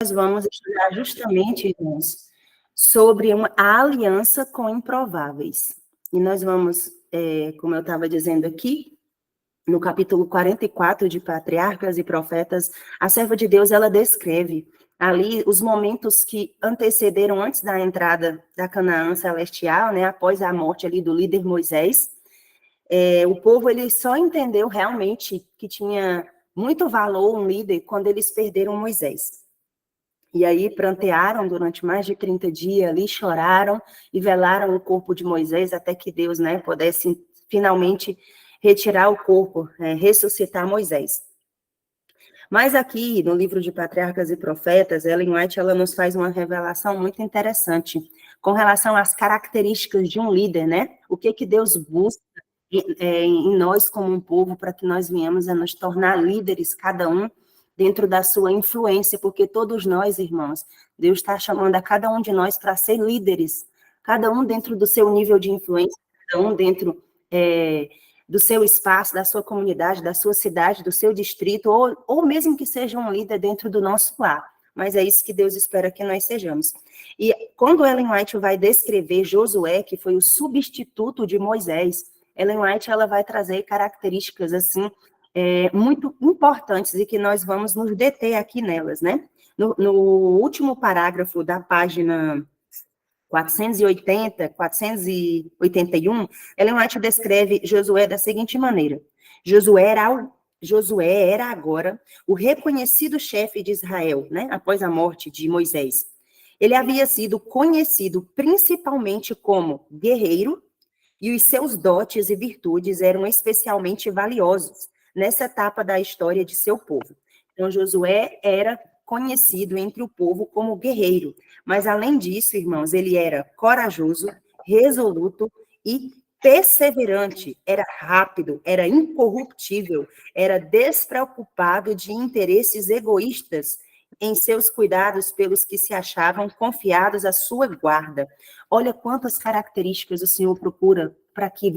Nós vamos estudar justamente, irmãos, sobre a aliança com improváveis. E nós vamos, como eu estava dizendo aqui, no capítulo 44 de Patriarcas e Profetas, a serva de Deus, ela descreve ali os momentos que antecederam antes da entrada da Canaã celestial, né, após a morte ali do líder Moisés. O povo, ele só entendeu realmente que tinha muito valor um líder quando eles perderam Moisés. E aí prantearam durante mais de 30 dias ali, choraram e velaram o corpo de Moisés até que Deus, né, pudesse finalmente retirar o corpo, ressuscitar Moisés. Mas aqui, no livro de Patriarcas e Profetas, Ellen White, ela nos faz uma revelação muito interessante com relação às características de um líder, né? O que Deus busca em nós como um povo para que nós venhamos a nos tornar líderes, cada um dentro da sua influência, porque todos nós, irmãos, Deus está chamando a cada um de nós para ser líderes, cada um dentro do seu nível de influência, cada um dentro do seu espaço, da sua comunidade, da sua cidade, do seu distrito, ou mesmo que seja um líder dentro do nosso lar. Mas é isso que Deus espera que nós sejamos. E quando Ellen White vai descrever Josué, que foi o substituto de Moisés, Ellen White ela vai trazer características assim muito importantes e que nós vamos nos deter aqui nelas, né? No último parágrafo da página 481, Ellen White descreve Josué da seguinte maneira: Josué era agora o reconhecido chefe de Israel, né? Após a morte de Moisés. Ele havia sido conhecido principalmente como guerreiro, e os seus dotes e virtudes eram especialmente valiosos nessa etapa da história de seu povo. Então, Josué era conhecido entre o povo como guerreiro, mas além disso, irmãos, ele era corajoso, resoluto e perseverante, era rápido, era incorruptível, era despreocupado de interesses egoístas em seus cuidados pelos que se achavam confiados à sua guarda. Olha quantas características o Senhor procura para que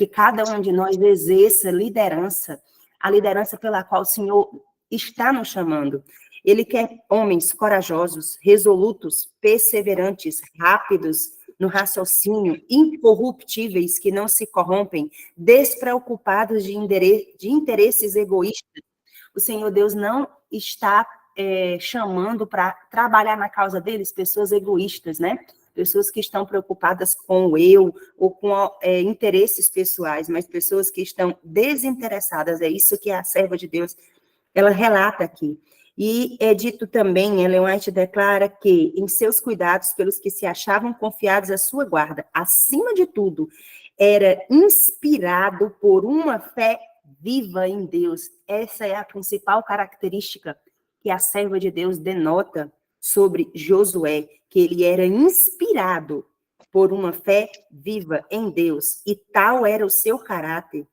cada um de nós exerça liderança, a liderança pela qual o Senhor está nos chamando. Ele quer homens corajosos, resolutos, perseverantes, rápidos no raciocínio, incorruptíveis, que não se corrompem, despreocupados de interesses egoístas. O Senhor Deus não está chamando para trabalhar na causa deles pessoas egoístas, né? Pessoas que estão preocupadas com o eu ou com interesses pessoais, mas pessoas que estão desinteressadas. É isso que a serva de Deus, ela relata aqui. E é dito também, Ellen White declara que em seus cuidados pelos que se achavam confiados à sua guarda, acima de tudo, era inspirado por uma fé viva em Deus. Essa é a principal característica que a serva de Deus denota sobre Josué, que ele era inspirado por uma fé viva em Deus, e tal era o seu caráter,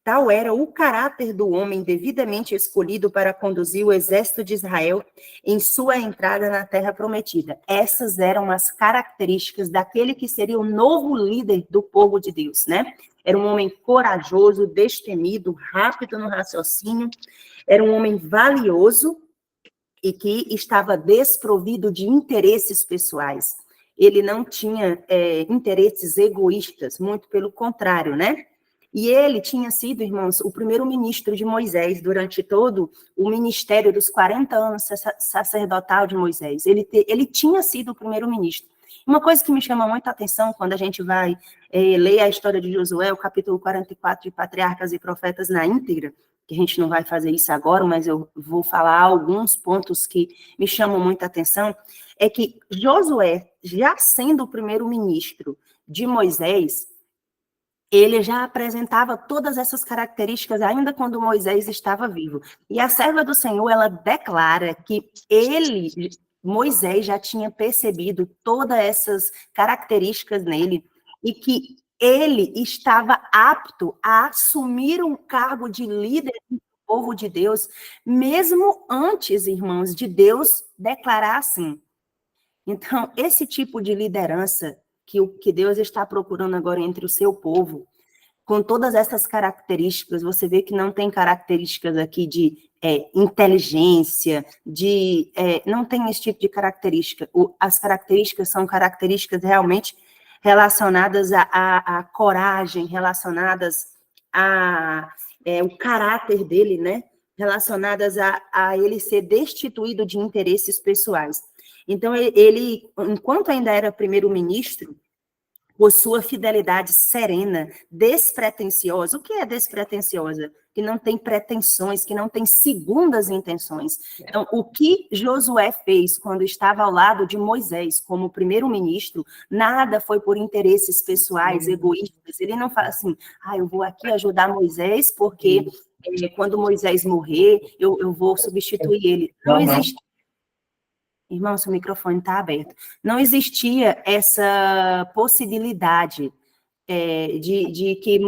tal era o caráter do homem devidamente escolhido para conduzir o exército de Israel em sua entrada na terra prometida. Essas eram as características daquele que seria o novo líder do povo de Deus, né? Era um homem corajoso, destemido, rápido no raciocínio, era um homem valioso, e que estava desprovido de interesses pessoais. Ele não tinha interesses egoístas, muito pelo contrário, né? E ele tinha sido, irmãos, o primeiro-ministro de Moisés durante todo o ministério dos 40 anos sacerdotal de Moisés. Ele tinha sido o primeiro-ministro. Uma coisa que me chama muita atenção quando a gente vai ler a história de Josué, o capítulo 44 de Patriarcas e Profetas na íntegra, que a gente não vai fazer isso agora, mas eu vou falar alguns pontos que me chamam muita atenção, é que Josué, já sendo o primeiro-ministro de Moisés, ele já apresentava todas essas características ainda quando Moisés estava vivo. E a serva do Senhor, ela declara que Moisés já tinha percebido todas essas características nele e que ele estava apto a assumir um cargo de líder do povo de Deus, mesmo antes, irmãos, de Deus declarar assim. Então, esse tipo de liderança que Deus está procurando agora entre o seu povo, com todas essas características, você vê que não tem características aqui de inteligência, não tem esse tipo de característica. As características são características realmente relacionadas à coragem, relacionadas o caráter dele, né? Relacionadas a ele ser destituído de interesses pessoais. Então, ele enquanto ainda era primeiro-ministro, por sua fidelidade serena, despretensiosa. O que é despretensiosa? Que não tem pretensões, que não tem segundas intenções. Então, o que Josué fez quando estava ao lado de Moisés como primeiro-ministro, nada foi por interesses pessoais, egoístas. Ele não fala assim, eu vou aqui ajudar Moisés porque quando Moisés morrer, eu vou substituir ele. Não existe. Irmão, seu microfone está aberto. Não existia essa possibilidade de que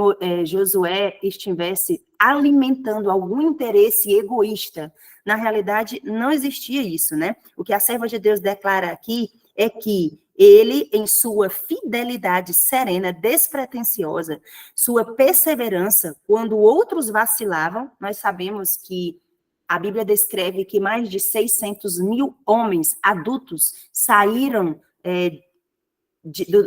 Josué estivesse alimentando algum interesse egoísta. Na realidade, não existia isso, né? O que a serva de Deus declara aqui é que ele, em sua fidelidade serena, despretensiosa, sua perseverança, quando outros vacilavam, nós sabemos que a Bíblia descreve que mais de 600 mil homens adultos saíram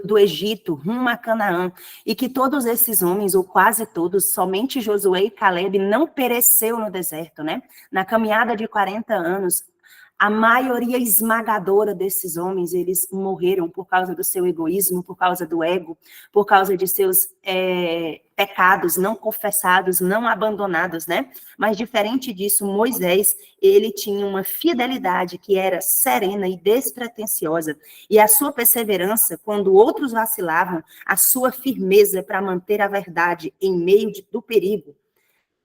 do Egito rumo a Canaã, e que todos esses homens, ou quase todos, somente Josué e Caleb não pereceu no deserto, né? Na caminhada de 40 anos, a maioria esmagadora desses homens, eles morreram por causa do seu egoísmo, por causa do ego, por causa de seus pecados não confessados, não abandonados, né? Mas diferente disso, Moisés, ele tinha uma fidelidade que era serena e despretensiosa, e a sua perseverança, quando outros vacilavam, a sua firmeza para manter a verdade em meio do perigo,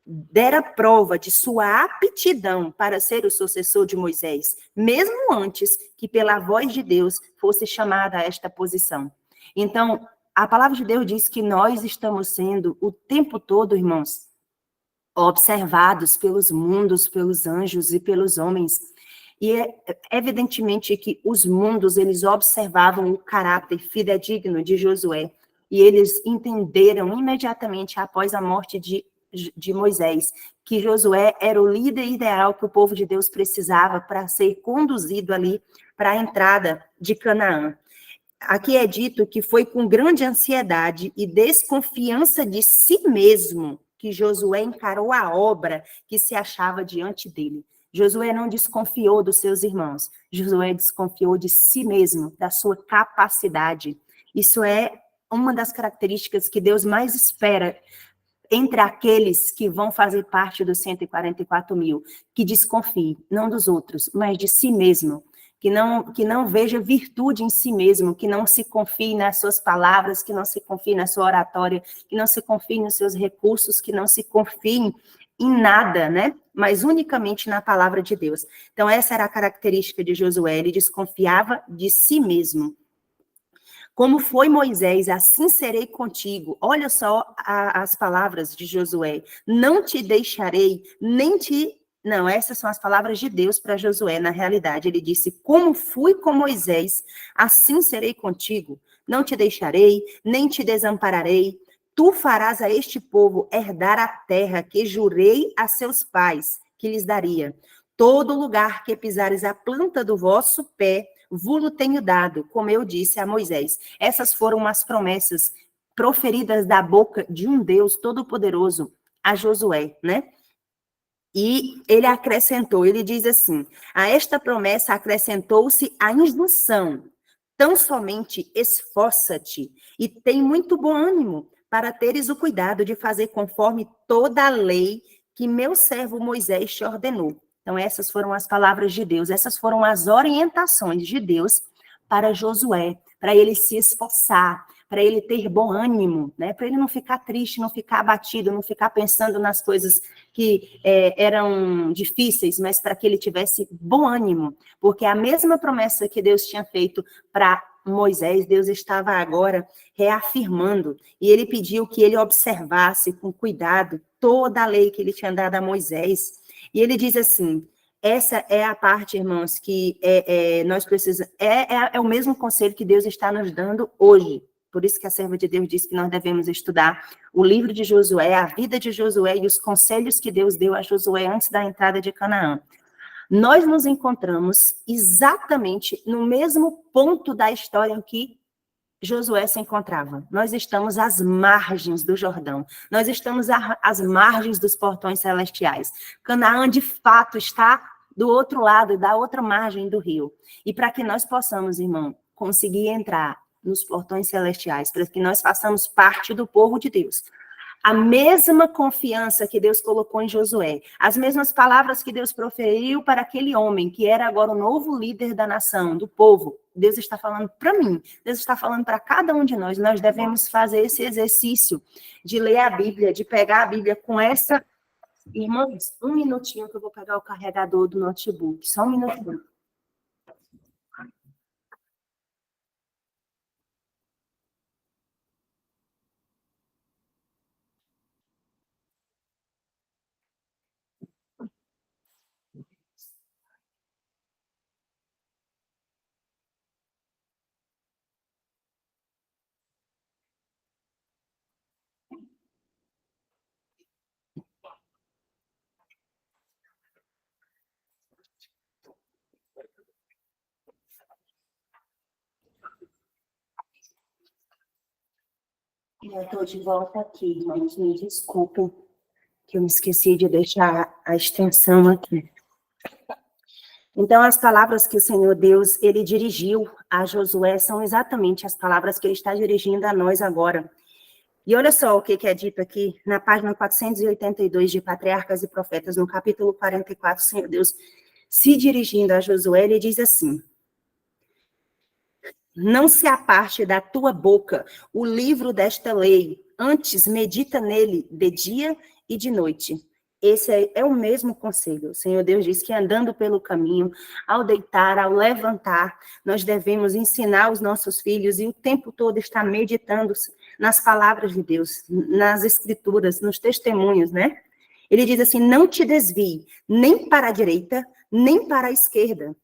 dera prova de sua aptidão para ser o sucessor de Moisés, mesmo antes que pela voz de Deus fosse chamada a esta posição. Então, a palavra de Deus diz que nós estamos sendo o tempo todo, irmãos, observados pelos mundos, pelos anjos e pelos homens. E evidentemente que os mundos, eles observavam o caráter fidedigno de Josué, e eles entenderam imediatamente após a morte de Moisés, que Josué era o líder ideal que o povo de Deus precisava para ser conduzido ali para a entrada de Canaã. Aqui é dito que foi com grande ansiedade e desconfiança de si mesmo que Josué encarou a obra que se achava diante dele. Josué não desconfiou dos seus irmãos, Josué desconfiou de si mesmo, da sua capacidade. Isso é uma das características que Deus mais espera entre aqueles que vão fazer parte dos 144 mil, que desconfie, não dos outros, mas de si mesmo, que não veja virtude em si mesmo, que não se confie nas suas palavras, que não se confie na sua oratória, que não se confie nos seus recursos, que não se confie em nada, né? Mas unicamente na palavra de Deus. Então, essa era a característica de Josué, ele desconfiava de si mesmo. Como foi Moisés, assim serei contigo. Olha só as palavras de Josué. Não te deixarei, nem te... Não, essas são as palavras de Deus para Josué, na realidade. Ele disse, como fui com Moisés, assim serei contigo. Não te deixarei, nem te desampararei. Tu farás a este povo herdar a terra que jurei a seus pais, que lhes daria. Todo lugar que pisares a planta do vosso pé, vulo tenho dado, como eu disse a Moisés. Essas foram as promessas proferidas da boca de um Deus todo-poderoso a Josué, né? E ele acrescentou, ele diz assim, a esta promessa acrescentou-se a injunção, tão somente esforça-te e tem muito bom ânimo para teres o cuidado de fazer conforme toda a lei que meu servo Moisés te ordenou. Então, essas foram as palavras de Deus, essas foram as orientações de Deus para Josué, para ele se esforçar, para ele ter bom ânimo, né? Para ele não ficar triste, não ficar abatido, não ficar pensando nas coisas que eram difíceis, mas para que ele tivesse bom ânimo, porque a mesma promessa que Deus tinha feito para Moisés, Deus estava agora reafirmando, e ele pediu que ele observasse com cuidado toda a lei que ele tinha dado a Moisés. E ele diz assim, essa é a parte, irmãos, que nós precisamos, é o mesmo conselho que Deus está nos dando hoje. Por isso que a serva de Deus disse que nós devemos estudar o livro de Josué, a vida de Josué e os conselhos que Deus deu a Josué antes da entrada de Canaã. Nós nos encontramos exatamente no mesmo ponto da história em que Josué se encontrava. Nós estamos às margens do Jordão. Nós estamos às margens dos portões celestiais. Canaã, de fato, está do outro lado, da outra margem do rio. E para que nós possamos, irmão, conseguir entrar nos portões celestiais, para que nós façamos parte do povo de Deus, a mesma confiança que Deus colocou em Josué, as mesmas palavras que Deus proferiu para aquele homem, que era agora o novo líder da nação, do povo, Deus está falando para mim, Deus está falando para cada um de nós. Nós devemos fazer esse exercício de ler a Bíblia, de pegar a Bíblia com essa... Irmãos, um minutinho que eu vou pegar o carregador do notebook, só um minutinho. Eu estou de volta aqui, irmãos, me desculpem que eu me esqueci de deixar a extensão aqui. Então, as palavras que o Senhor Deus, ele dirigiu a Josué são exatamente as palavras que ele está dirigindo a nós agora. E olha só o que é dito aqui na página 482 de Patriarcas e Profetas, no capítulo 44, o Senhor Deus, se dirigindo a Josué, ele diz assim: não se aparte da tua boca o livro desta lei, antes medita nele de dia e de noite. Esse é o mesmo conselho. O Senhor Deus diz que andando pelo caminho, ao deitar, ao levantar, nós devemos ensinar os nossos filhos e o tempo todo estar meditando nas palavras de Deus, nas escrituras, nos testemunhos, né? Ele diz assim: não te desvie nem para a direita, nem para a esquerda,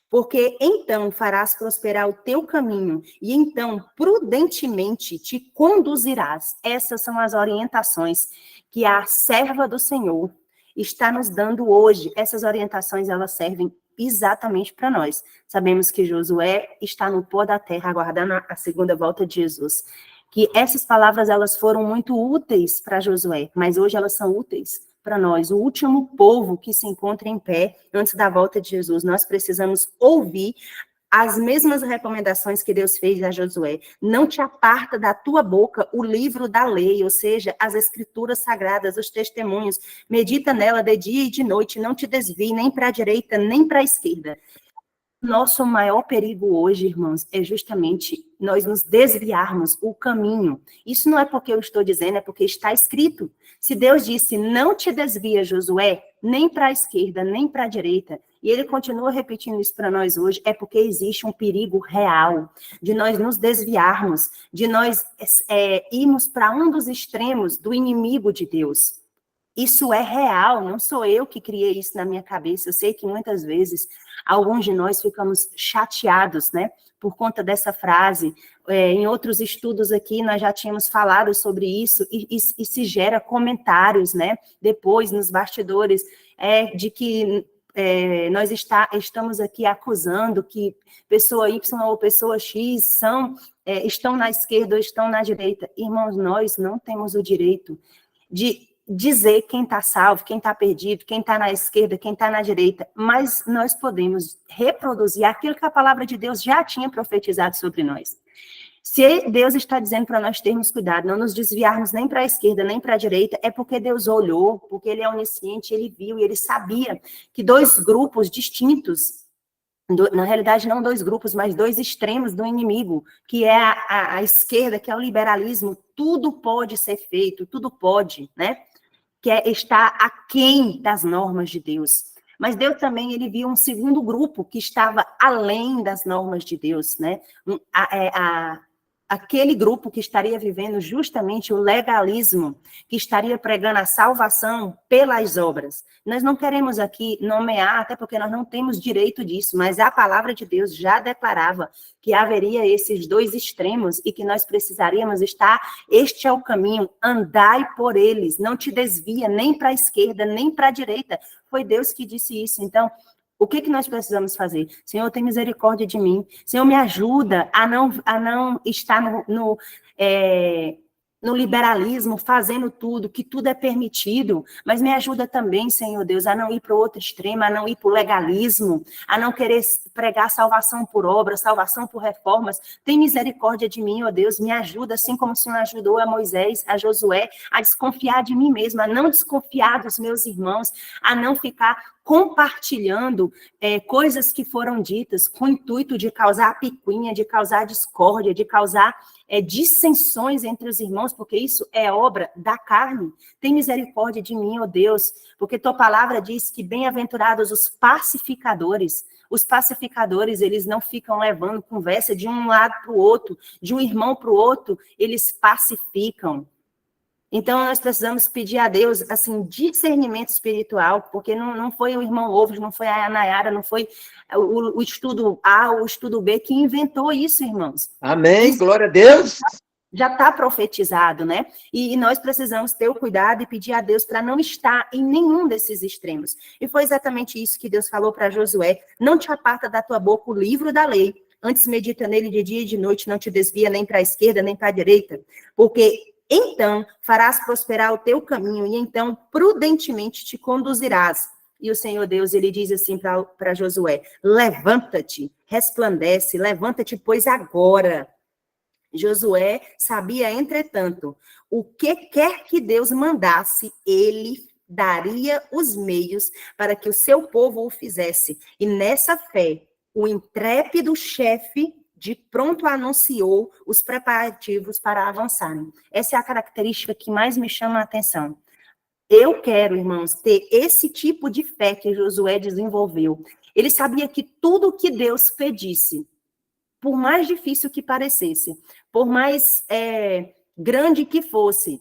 porque então farás prosperar o teu caminho, e então prudentemente te conduzirás. Essas são as orientações que a serva do Senhor está nos dando hoje. Essas orientações, elas servem exatamente para nós. Sabemos que Josué está no pó da terra, aguardando a segunda volta de Jesus. Que essas palavras, elas foram muito úteis para Josué, mas hoje elas são úteis para nós, o último povo que se encontra em pé antes da volta de Jesus. Nós precisamos ouvir as mesmas recomendações que Deus fez a Josué. Não te aparta da tua boca o livro da lei, ou seja, as escrituras sagradas, os testemunhos. Medita nela de dia e de noite, não te desvie nem para a direita, nem para a esquerda. Nosso maior perigo hoje, irmãos, é justamente nós nos desviarmos o caminho. Isso não é porque eu estou dizendo, é porque está escrito. Se Deus disse, não te desvia, Josué, nem para a esquerda, nem para a direita, e ele continua repetindo isso para nós hoje, é porque existe um perigo real de nós nos desviarmos, de nós irmos para um dos extremos do inimigo de Deus. Isso é real, não sou eu que criei isso na minha cabeça. Eu sei que muitas vezes alguns de nós ficamos chateados, né, por conta dessa frase. Em outros estudos aqui nós já tínhamos falado sobre isso e se gera comentários, né, depois nos bastidores, de que nós estamos aqui acusando que pessoa Y ou pessoa X estão na esquerda ou estão na direita. Irmãos, nós não temos o direito de dizer quem está salvo, quem está perdido, quem está na esquerda, quem está na direita, mas nós podemos reproduzir aquilo que a palavra de Deus já tinha profetizado sobre nós. Se Deus está dizendo para nós termos cuidado, não nos desviarmos nem para a esquerda, nem para a direita, é porque Deus olhou, porque Ele é onisciente, Ele viu e Ele sabia que dois grupos distintos, na realidade não dois grupos, mas dois extremos do inimigo, que é a esquerda, que é o liberalismo, tudo pode ser feito, tudo pode, né? Que está aquém das normas de Deus. Mas Deus também, ele viu um segundo grupo que estava além das normas de Deus, né? aquele grupo que estaria vivendo justamente o legalismo, que estaria pregando a salvação pelas obras. Nós não queremos aqui nomear, até porque nós não temos direito disso, mas a palavra de Deus já declarava que haveria esses dois extremos e que nós precisaríamos estar, este é o caminho, andai por eles, não te desvia nem para a esquerda, nem para a direita. Foi Deus que disse isso. Então, o que nós precisamos fazer? Senhor, tem misericórdia de mim. Senhor, me ajuda a não estar no liberalismo, fazendo tudo, que tudo é permitido, mas me ajuda também, Senhor Deus, a não ir para o outro extremo, a não ir para o legalismo, a não querer pregar salvação por obras, salvação por reformas. Tem misericórdia de mim, ó Deus, me ajuda, assim como o Senhor ajudou a Moisés, a Josué, a desconfiar de mim mesma, a não desconfiar dos meus irmãos, a não ficar compartilhando coisas que foram ditas com o intuito de causar picuinha, de causar discórdia, de causar dissensões entre os irmãos, porque isso é obra da carne. Tem misericórdia de mim, ó Deus, porque tua palavra diz que bem-aventurados os pacificadores. Os pacificadores, eles não ficam levando conversa de um lado para o outro, de um irmão para o outro, eles pacificam. Então, nós precisamos pedir a Deus, assim, discernimento espiritual, porque não foi o irmão Ovos, não foi a Nayara, não foi o estudo A ou o estudo B que inventou isso, irmãos. Amém, isso, glória a Deus. Já está profetizado, né? E nós precisamos ter o cuidado e pedir a Deus para não estar em nenhum desses extremos. E foi exatamente isso que Deus falou para Josué: não te aparta da tua boca o livro da lei, antes medita nele de dia e de noite, não te desvia nem para a esquerda nem para a direita, porque então farás prosperar o teu caminho e então prudentemente te conduzirás. E o Senhor Deus, ele diz assim para Josué: levanta-te, resplandece, levanta-te, pois agora. Josué sabia, entretanto, o que quer que Deus mandasse, ele daria os meios para que o seu povo o fizesse. E nessa fé, o intrépido chefe de pronto anunciou os preparativos para avançarem. Essa é a característica que mais me chama a atenção. Eu quero, irmãos, ter esse tipo de fé que Josué desenvolveu. Ele sabia que tudo o que Deus pedisse, por mais difícil que parecesse, por mais grande que fosse,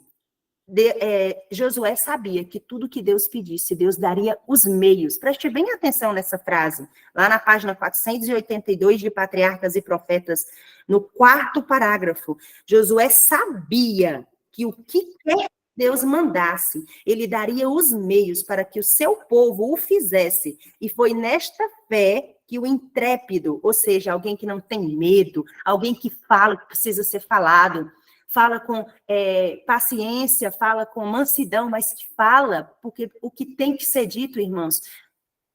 Josué sabia que tudo que Deus pedisse, Deus daria os meios. Preste bem atenção nessa frase, lá na página 482 de Patriarcas e Profetas, no 4º parágrafo. Josué sabia que o que quer que Deus mandasse, ele daria os meios para que o seu povo o fizesse. E foi nesta fé que o intrépido, ou seja, alguém que não tem medo, alguém que fala que precisa ser falado, fala com paciência, fala com mansidão, mas que fala porque o que tem que ser dito, irmãos,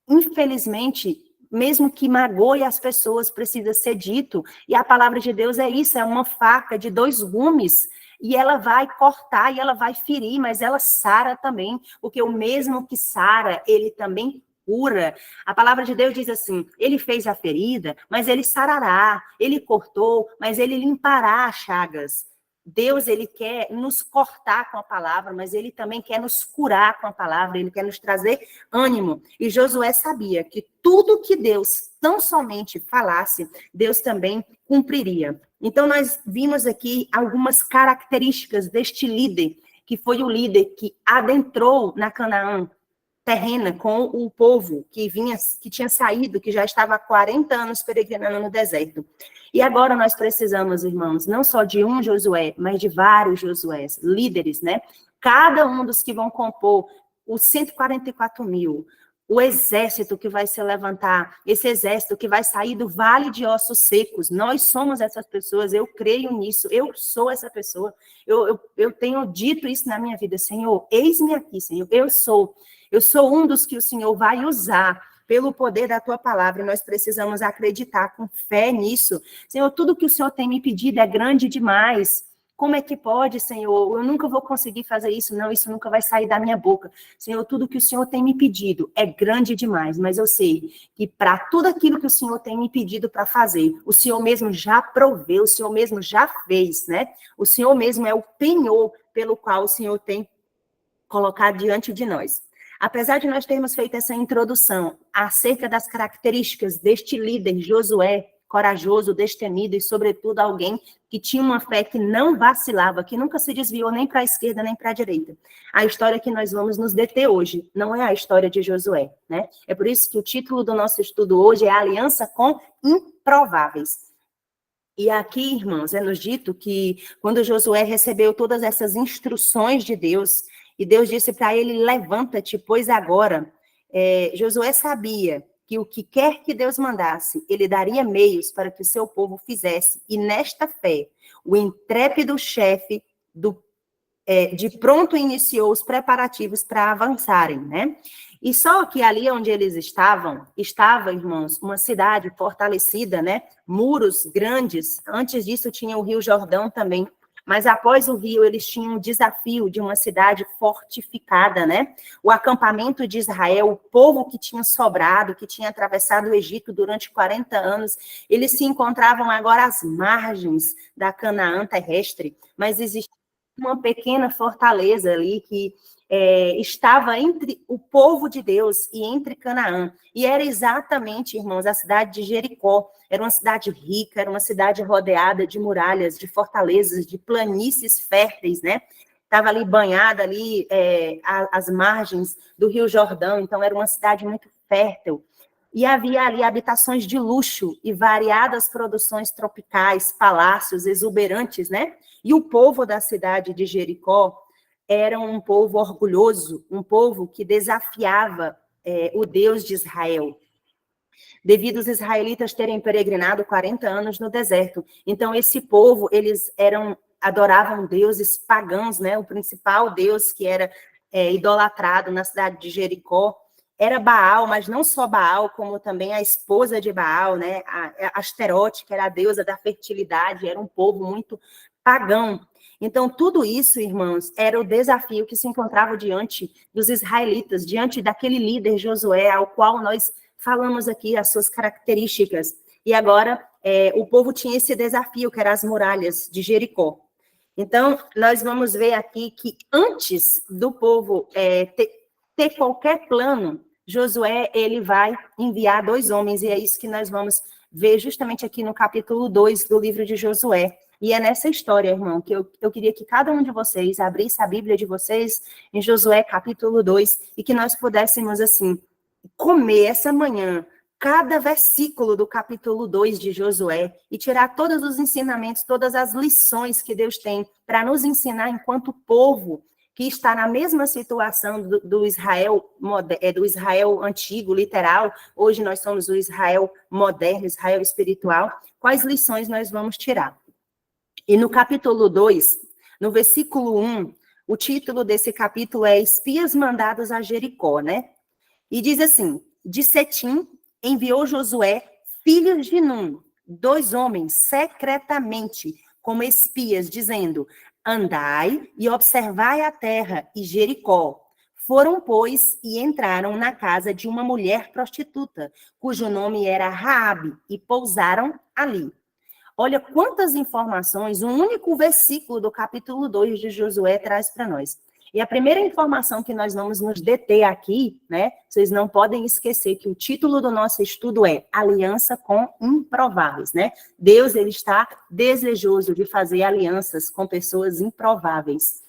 infelizmente, mesmo que magoe as pessoas, precisa ser dito. E a palavra de Deus é isso, é uma faca de 2 gumes, e ela vai cortar e ela vai ferir, mas ela sara também, porque o mesmo que sara, ele também cura. A palavra de Deus diz assim: ele fez a ferida, mas ele sarará, ele cortou, mas ele limpará as chagas. Deus, ele quer nos cortar com a palavra, mas ele também quer nos curar com a palavra, ele quer nos trazer ânimo. E Josué sabia que tudo que Deus tão somente falasse, Deus também cumpriria. Então, nós vimos aqui algumas características deste líder, que foi o líder que adentrou na Canaã terrena com o povo que tinha saído, que já estava há 40 anos peregrinando no deserto. E agora nós precisamos, irmãos, não só de um Josué, mas de vários Josués, líderes, né? Cada um dos que vão compor os 144 mil, o exército que vai se levantar, esse exército que vai sair do vale de ossos secos. Nós somos essas pessoas, eu creio nisso, eu sou essa pessoa. Eu tenho dito isso na minha vida: Senhor, eis-me aqui, Senhor, eu sou um dos que o Senhor vai usar pelo poder da tua palavra, e nós precisamos acreditar com fé nisso. Senhor, tudo que o Senhor tem me pedido é grande demais. Como é que pode, Senhor? Eu nunca vou conseguir fazer isso, não, isso nunca vai sair da minha boca. Senhor, tudo que o Senhor tem me pedido é grande demais, mas eu sei que para tudo aquilo que o Senhor tem me pedido para fazer, o Senhor mesmo já proveu, o Senhor mesmo já fez, né? O Senhor mesmo é o penhor pelo qual o Senhor tem colocado diante de nós. Apesar de nós termos feito essa introdução acerca das características deste líder, Josué, corajoso, destemido e, sobretudo, alguém que tinha uma fé que não vacilava, que nunca se desviou nem para a esquerda nem para a direita. A história que nós vamos nos deter hoje não é a história de Josué, né? É por isso que o título do nosso estudo hoje é Aliança com Improváveis. E aqui, irmãos, é nos dito que quando Josué recebeu todas essas instruções de Deus, e Deus disse para ele, levanta-te, pois agora, Josué sabia que o que quer que Deus mandasse, ele daria meios para que o seu povo fizesse. E nesta fé, o intrépido chefe de pronto iniciou os preparativos para avançarem, né? E só que ali onde eles estava, irmãos, uma cidade fortalecida, né? Muros grandes. Antes disso tinha o Rio Jordão também. Mas após o rio, eles tinham um desafio de uma cidade fortificada, né? O acampamento de Israel, o povo que tinha sobrado, que tinha atravessado o Egito durante 40 anos, eles se encontravam agora às margens da Canaã terrestre, mas existia uma pequena fortaleza ali que estava entre o povo de Deus e entre Canaã. E era exatamente, irmãos, a cidade de Jericó. Era uma cidade rica, era uma cidade rodeada de muralhas, de fortalezas, de planícies férteis, né? Estava ali banhada ali às margens do Rio Jordão, então era uma cidade muito fértil. E havia ali habitações de luxo e variadas produções tropicais, palácios exuberantes, né? E o povo da cidade de Jericó era um povo orgulhoso, um povo que desafiava o Deus de Israel, devido os israelitas terem peregrinado 40 anos no deserto. Então, esse povo, eles adoravam deuses pagãos, né? O principal deus que era idolatrado na cidade de Jericó era Baal, mas não só Baal, como também a esposa de Baal, né? A Asterote, que era a deusa da fertilidade, era um povo muito pagão. Então, tudo isso, irmãos, era o desafio que se encontrava diante dos israelitas, diante daquele líder Josué, ao qual nós falamos aqui as suas características. E agora, o povo tinha esse desafio, que eram as muralhas de Jericó. Então, nós vamos ver aqui que antes do povo ter qualquer plano, Josué, ele vai enviar 2 homens, e é isso que nós vamos ver justamente aqui no capítulo 2 do livro de Josué. E é nessa história, irmão, que eu queria que cada um de vocês abrisse a Bíblia de vocês em Josué capítulo 2, e que nós pudéssemos, assim, comer essa manhã cada versículo do capítulo 2 de Josué e tirar todos os ensinamentos, todas as lições que Deus tem para nos ensinar enquanto povo que está na mesma situação do Israel antigo, literal. Hoje nós somos o Israel moderno, Israel espiritual. Quais lições nós vamos tirar? E no capítulo 2, no versículo 1, o título desse capítulo é Espias mandados a Jericó, né? E diz assim, de Setim enviou Josué, filhos de Num, 2 homens, secretamente, como espias, dizendo, andai e observai a terra e Jericó. Foram, pois, e entraram na casa de uma mulher prostituta, cujo nome era Raabe, e pousaram ali. Olha quantas informações um único versículo do capítulo 2 de Josué traz para nós. E a primeira informação que nós vamos nos deter aqui, né? Vocês não podem esquecer que o título do nosso estudo é Aliança com Improváveis, né? Deus, ele está desejoso de fazer alianças com pessoas improváveis.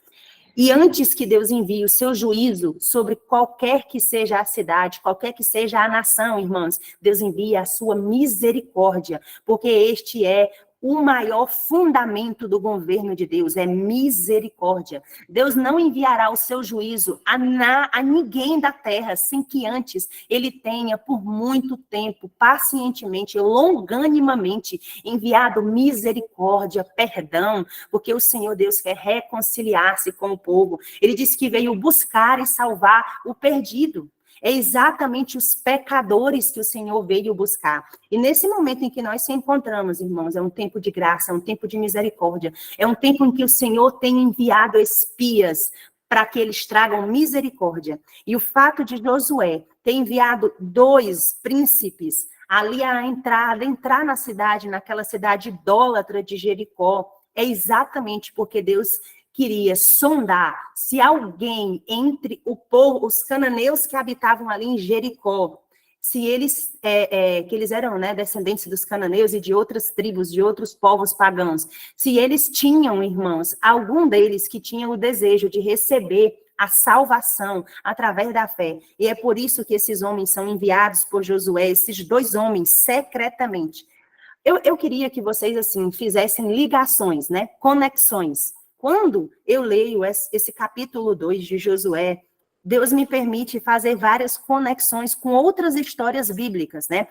E antes que Deus envie o seu juízo sobre qualquer que seja a cidade, qualquer que seja a nação, irmãos, Deus envia a sua misericórdia, porque este é o maior fundamento do governo de Deus, é misericórdia. Deus não enviará o seu juízo a ninguém da terra, sem que antes ele tenha, por muito tempo, pacientemente, longanimamente, enviado misericórdia, perdão, porque o Senhor Deus quer reconciliar-se com o povo. Ele disse que veio buscar e salvar o perdido. É exatamente os pecadores que o Senhor veio buscar. E nesse momento em que nós se encontramos, irmãos, é um tempo de graça, é um tempo de misericórdia, é um tempo em que o Senhor tem enviado espias para que eles tragam misericórdia. E o fato de Josué ter enviado 2 príncipes ali a entrar na cidade, naquela cidade idólatra de Jericó, é exatamente porque Deus queria sondar se alguém entre o povo, os cananeus que habitavam ali em Jericó, se eles, que eles eram, né, descendentes dos cananeus e de outras tribos, de outros povos pagãos, se eles tinham, irmãos, algum deles que tinha o desejo de receber a salvação através da fé. E é por isso que esses homens são enviados por Josué, esses dois homens, secretamente. Eu queria que vocês, assim, fizessem ligações, né, conexões. Quando eu leio esse capítulo 2 de Josué, Deus me permite fazer várias conexões com outras histórias bíblicas, né?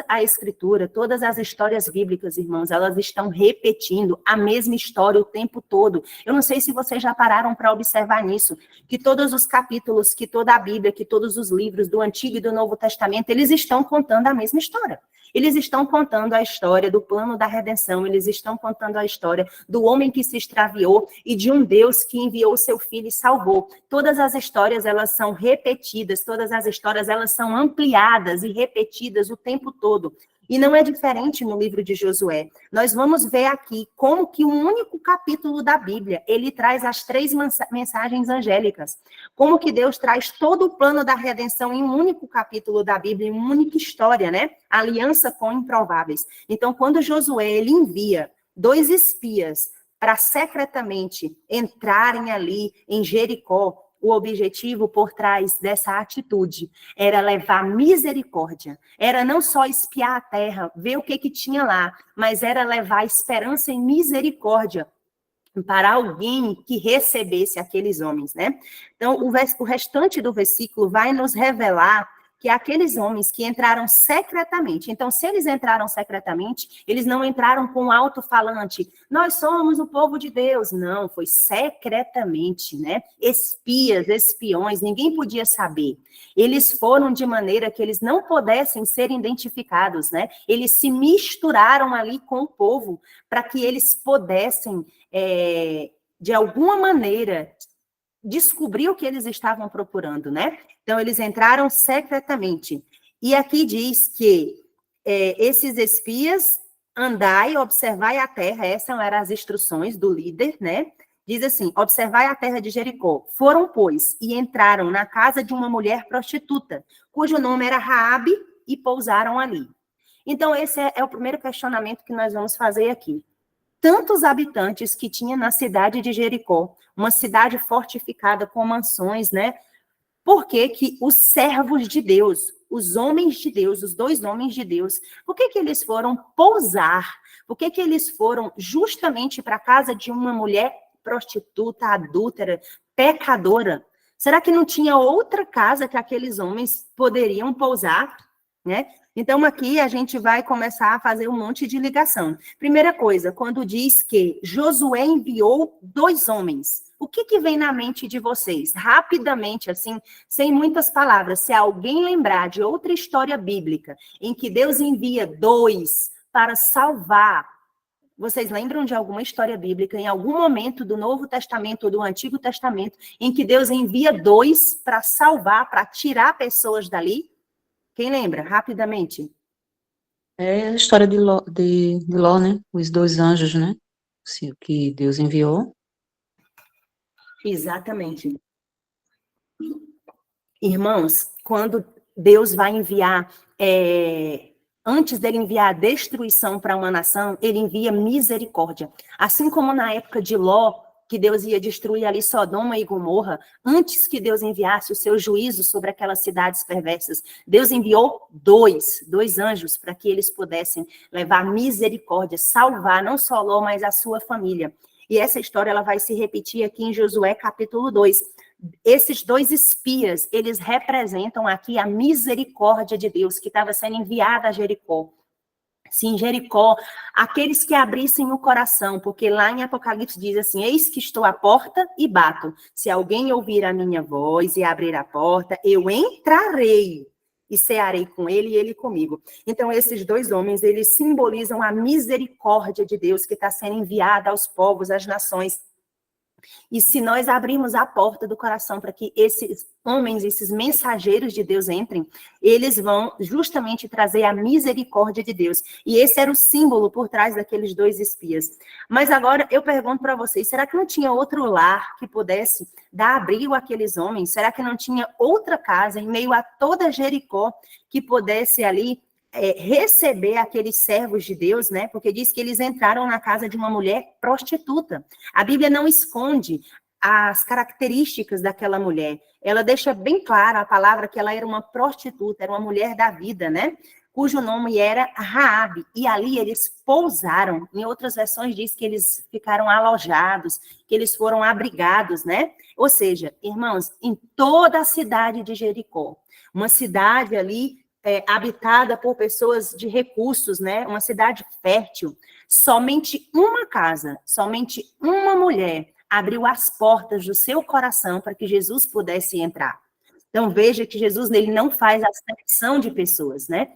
A escritura, todas as histórias bíblicas, irmãos, elas estão repetindo a mesma história o tempo todo. Eu não sei se vocês já pararam para observar nisso, que todos os capítulos, que toda a Bíblia, que todos os livros do Antigo e do Novo Testamento, eles estão contando a mesma história. Eles estão contando a história do plano da redenção, eles estão contando a história do homem que se extraviou e de um Deus que enviou o seu filho e salvou. Todas as histórias, elas são repetidas, todas as histórias, elas são ampliadas e repetidas o tempo todo. E não é diferente no livro de Josué. Nós vamos ver aqui como que um único capítulo da Bíblia, ele traz as 3 mensagens angélicas. Como que Deus traz todo o plano da redenção em um único capítulo da Bíblia, em uma única história, né? Aliança com improváveis. Então, quando Josué, ele envia 2 espias para secretamente entrarem ali em Jericó, o objetivo por trás dessa atitude era levar misericórdia, era não só espiar a terra, ver o que tinha lá, mas era levar esperança e misericórdia para alguém que recebesse aqueles homens, né? Então, o restante do versículo vai nos revelar que aqueles homens que entraram secretamente, então, se eles entraram secretamente, eles não entraram com alto-falante, nós somos o povo de Deus, não, foi secretamente, né? Espias, espiões, ninguém podia saber. Eles foram de maneira que eles não pudessem ser identificados, né? Eles se misturaram ali com o povo para que eles pudessem, de alguma maneira, descobrir o que eles estavam procurando, né? Então, eles entraram secretamente. E aqui diz que esses espias, andai, observai a terra, essas eram as instruções do líder, né? Diz assim, observai a terra de Jericó. Foram, pois, e entraram na casa de uma mulher prostituta, cujo nome era Raabe, e pousaram ali. Então, esse é o primeiro questionamento que nós vamos fazer aqui. Tantos habitantes que tinha na cidade de Jericó, uma cidade fortificada com mansões, né? Por que que os servos de Deus, os homens de Deus, os 2 homens de Deus, por que que eles foram pousar? Por que que eles foram justamente para a casa de uma mulher prostituta, adúltera, pecadora? Será que não tinha outra casa que aqueles homens poderiam pousar, né? Então, aqui a gente vai começar a fazer um monte de ligação. Primeira coisa, quando diz que Josué enviou 2 homens, o que vem na mente de vocês? Rapidamente, assim, sem muitas palavras, se alguém lembrar de outra história bíblica em que Deus envia 2 para salvar, vocês lembram de alguma história bíblica, em algum momento do Novo Testamento ou do Antigo Testamento, em que Deus envia 2 para salvar, para tirar pessoas dali? Quem lembra? Rapidamente. É a história de Ló, né? Os 2 anjos, né? Que Deus enviou. Exatamente. Irmãos, quando Deus vai enviar, antes dele enviar a destruição para uma nação, ele envia misericórdia. Assim como na época de Ló, que Deus ia destruir ali Sodoma e Gomorra, antes que Deus enviasse o seu juízo sobre aquelas cidades perversas, Deus enviou 2 anjos para que eles pudessem levar misericórdia, salvar não só Ló, mas a sua família. E essa história ela vai se repetir aqui em Josué capítulo 2. Esses 2 espias, eles representam aqui a misericórdia de Deus que estava sendo enviada a Jericó. Sim, Jericó, aqueles que abrissem o coração, porque lá em Apocalipse diz assim, eis que estou à porta e bato. Se alguém ouvir a minha voz e abrir a porta, eu entrarei e cearei com ele e ele comigo. Então, esses 2 homens, eles simbolizam a misericórdia de Deus que está sendo enviada aos povos, às nações. E se nós abrirmos a porta do coração para que esses homens, esses mensageiros de Deus entrem, eles vão justamente trazer a misericórdia de Deus. E esse era o símbolo por trás daqueles 2 espias. Mas agora eu pergunto para vocês, será que não tinha outro lar que pudesse dar abrigo àqueles homens? Será que não tinha outra casa em meio a toda Jericó que pudesse ali receber aqueles servos de Deus, né? Porque diz que eles entraram na casa de uma mulher prostituta. A Bíblia não esconde as características daquela mulher. Ela deixa bem clara a palavra que ela era uma prostituta, era uma mulher da vida, né? Cujo nome era Raabe. E ali eles pousaram. Em outras versões diz que eles ficaram alojados, que eles foram abrigados, né? Ou seja, irmãos, em toda a cidade de Jericó, uma cidade ali habitada por pessoas de recursos, né? Uma cidade fértil. Somente uma casa, somente uma mulher abriu as portas do seu coração para que Jesus pudesse entrar. Então, veja que Jesus ele não faz acepção de pessoas, né?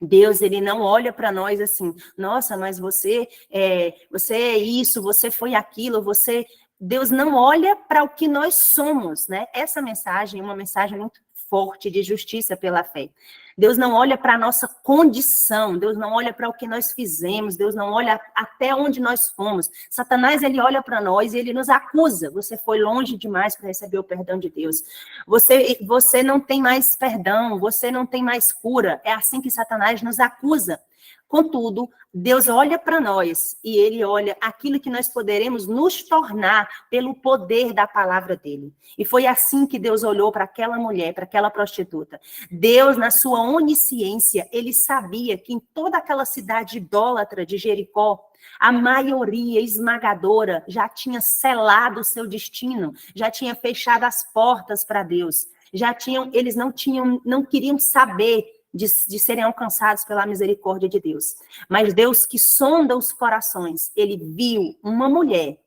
Deus, ele não olha para nós assim, nossa, mas você é isso, você foi aquilo, você... Deus não olha para o que nós somos, né? Essa mensagem é uma mensagem muito forte de justiça pela fé. Deus não olha para a nossa condição, Deus não olha para o que nós fizemos, Deus não olha até onde nós fomos. Satanás, ele olha para nós e ele nos acusa. Você foi longe demais para receber o perdão de Deus. Você não tem mais perdão, você não tem mais cura. É assim que Satanás nos acusa. Contudo, Deus olha para nós e ele olha aquilo que nós poderemos nos tornar pelo poder da palavra dele. E foi assim que Deus olhou para aquela mulher, para aquela prostituta. Deus, na sua onisciência, ele sabia que em toda aquela cidade idólatra de Jericó, a maioria esmagadora já tinha selado o seu destino, já tinha fechado as portas para Deus. Eles não queriam saber de serem alcançados pela misericórdia de Deus. Mas Deus que sonda os corações, ele viu uma mulher